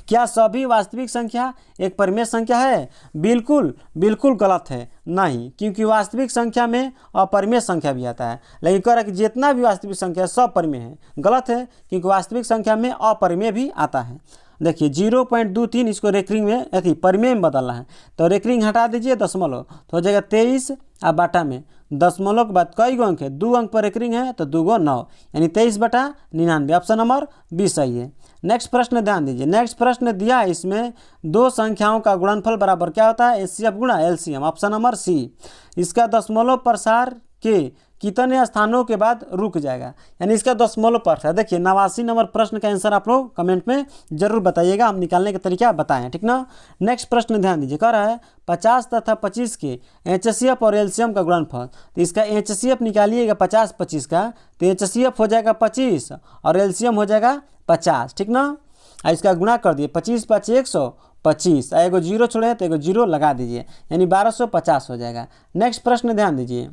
क्या सभी वास्तविक संख्या एक परिमेय संख्या है? बिल्कुल बिल्कुल गलत है, नहीं, क्योंकि वास्तविक संख्या में अपरिमेय संख्या भी आता है, लेकिन कह रहा है कि जितना भी वास्तविक संख्या है सब परिमेय है। गलत है, क्योंकि वास्तविक संख्या में अपरिमेय भी आता है। देखिए 0.23 इसको रेकरिंग में अथी परिमेय में बदलना है, तो रेकरिंग हटा दीजिए दशमलव, तो हो जाएगा 23 और बाटा में दशमलव के बाद कई गो अंक है 2 अंक पर रेकरिंग है तो 2 × 9, यानी 23/99, ऑप्शन नंबर बी सही है। नेक्स्ट प्रश्न ध्यान दीजिए, नेक्स्ट प्रश्न दिया है इसमें 2 संख्याओं का गुणनफल बराबर क्या होता है HCF गुणा LCM, ऑप्शन नंबर सी। इसका दशमलव प्रसार के कितने स्थानों के बाद रुक जाएगा, यानी इसका दशमलव प्रसार। देखिए 89 नंबर प्रश्न का आंसर आप लोग कमेंट में जरूर बताइएगा, हम निकालने का तरीका बताएं, ठीक ना। नेक्स्ट प्रश्न ध्यान दीजिए, कह रहा है 50 तथा 25 के HCF और LCM का गुणनफल, तो इसका HCF निकालिएगा 50 25 का, तो HCF हो जाएगा 25 और LCM हो जाएगा 50, ठीक ना। इसका गुणा कर दिए 25 × 5 = 125, एगो जीरो छोड़े तो एगो जीरो लगा दीजिए, यानी 1250 हो जाएगा। नेक्स्ट प्रश्न ध्यान दीजिए,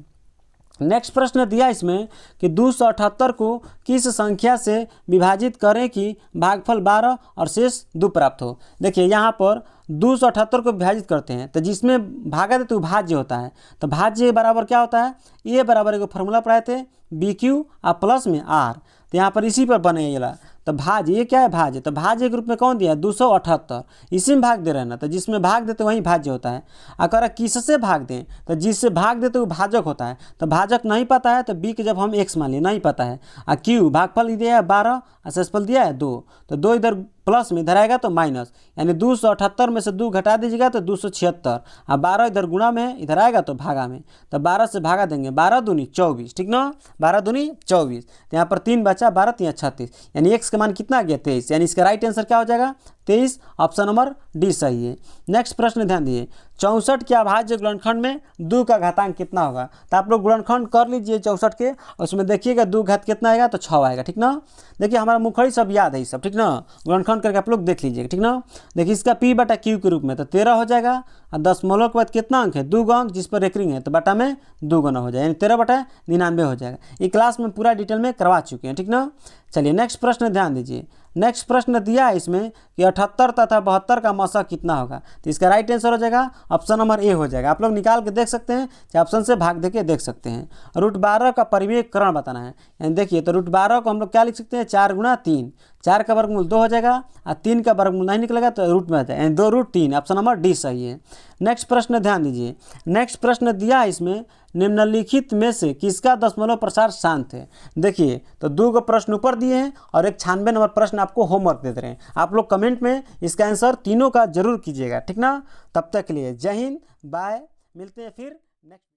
नेक्स्ट प्रश्न दिया इसमें कि 278 को किस संख्या से विभाजित करें कि भागफल 12 और शेष 2 प्राप्त हो। देखिए यहाँ पर 278 को विभाजित करते हैं तो जिसमें भागा देते वो भाज्य होता है, तो भाज्य बराबर क्या होता है ए बराबर एगो फॉर्मूला पढ़ाए थे BQ और प्लस में R, तो यहाँ पर इसी पर बनेगा, तो भाज्य ये क्या है भाज्य, तो भाज्य के रूप में कौन दिया है 278, इसी में भाग दे रहे हैं ना, तो जिसमें भाग देते वही भाज्य होता है। अगर किससे भाग दें तो जिससे भाग देते वो भाजक होता है, तो भाजक नहीं पता है तो बी के जब हम x मान लिए नहीं पता है, और क्यू भागफल दिया है 12 और शेषफल दिया है 2, तो 2 इधर प्लस में, इधर आएगा तो माइनस, यानी 278 में से 2 घटा दीजिएगा तो 276, और 12 इधर गुणा में है, इधर आएगा तो भागा में, तो 12 से भागा देंगे, 12 दूनी 24, ठीक ना, 12 दूनी 24, तो यहाँ पर 3 बचा, 12 3 36, यानी x का मान कितना आ गया 23, यानी इसका राइट आंसर क्या हो जाएगा 23, ऑप्शन नंबर डी सही है। नेक्स्ट प्रश्न ध्यान दीजिए, 64 के अभाज्य गुणनखंड में 2 का घातांक कितना होगा, तो आप लोग गुणनखंड कर लीजिए 64 के, उसमें देखिएगा 2 घात कितना आएगा तो 6 आएगा, ठीक ना। देखिए हमारा मुखड़ी सब याद है ये सब, ठीक ना, गुणनखंड करके आप लोग देख लीजिएगा, ठीक ना। देखिए इसका p/q के रूप में तो 13 हो जाएगा, और दशमलव के बाद कितना अंक है 2 अंक, जिस पर रेकरिंग है तो बटा में 2 गुना हो जाएगा, यानी 13/99 हो जाएगा। ये क्लास में पूरा डिटेल में करवा चुके हैं, ठीक ना। चलिए नेक्स्ट प्रश्न ध्यान दीजिए, नेक्स्ट प्रश्न दिया है इसमें कि 78 तथा 72 का मौसा कितना होगा, तो इसका राइट आंसर हो जाएगा ऑप्शन नंबर ए हो जाएगा। आप लोग निकाल के देख सकते हैं, चाहे ऑप्शन से भाग दे के देख सकते हैं। √12 का परिमेयकरण बताना है, यानी देखिए तो √12 को हम लोग क्या लिख सकते हैं 4 × 3, 4 का वर्गमूल 2 हो जाएगा, और 3 का वर्गमूल नहीं निकलेगा तो रूट में आ जाएगा, यानी 2√3, ऑप्शन नंबर डी सही है। नेक्स्ट प्रश्न ध्यान दीजिए, नेक्स्ट प्रश्न दिया है इसमें, निम्नलिखित में से किसका दशमलव प्रसार शांत है। देखिए तो 2 को प्रश्न ऊपर दिए हैं और एक 96 नंबर प्रश्न आपको होमवर्क दे रहे हैं, आप लोग कमेंट में इसका आंसर तीनों का जरूर कीजिएगा, ठीक ना। तब तक के लिए जय हिंद, बाय, मिलते हैं फिर नेक्स्ट।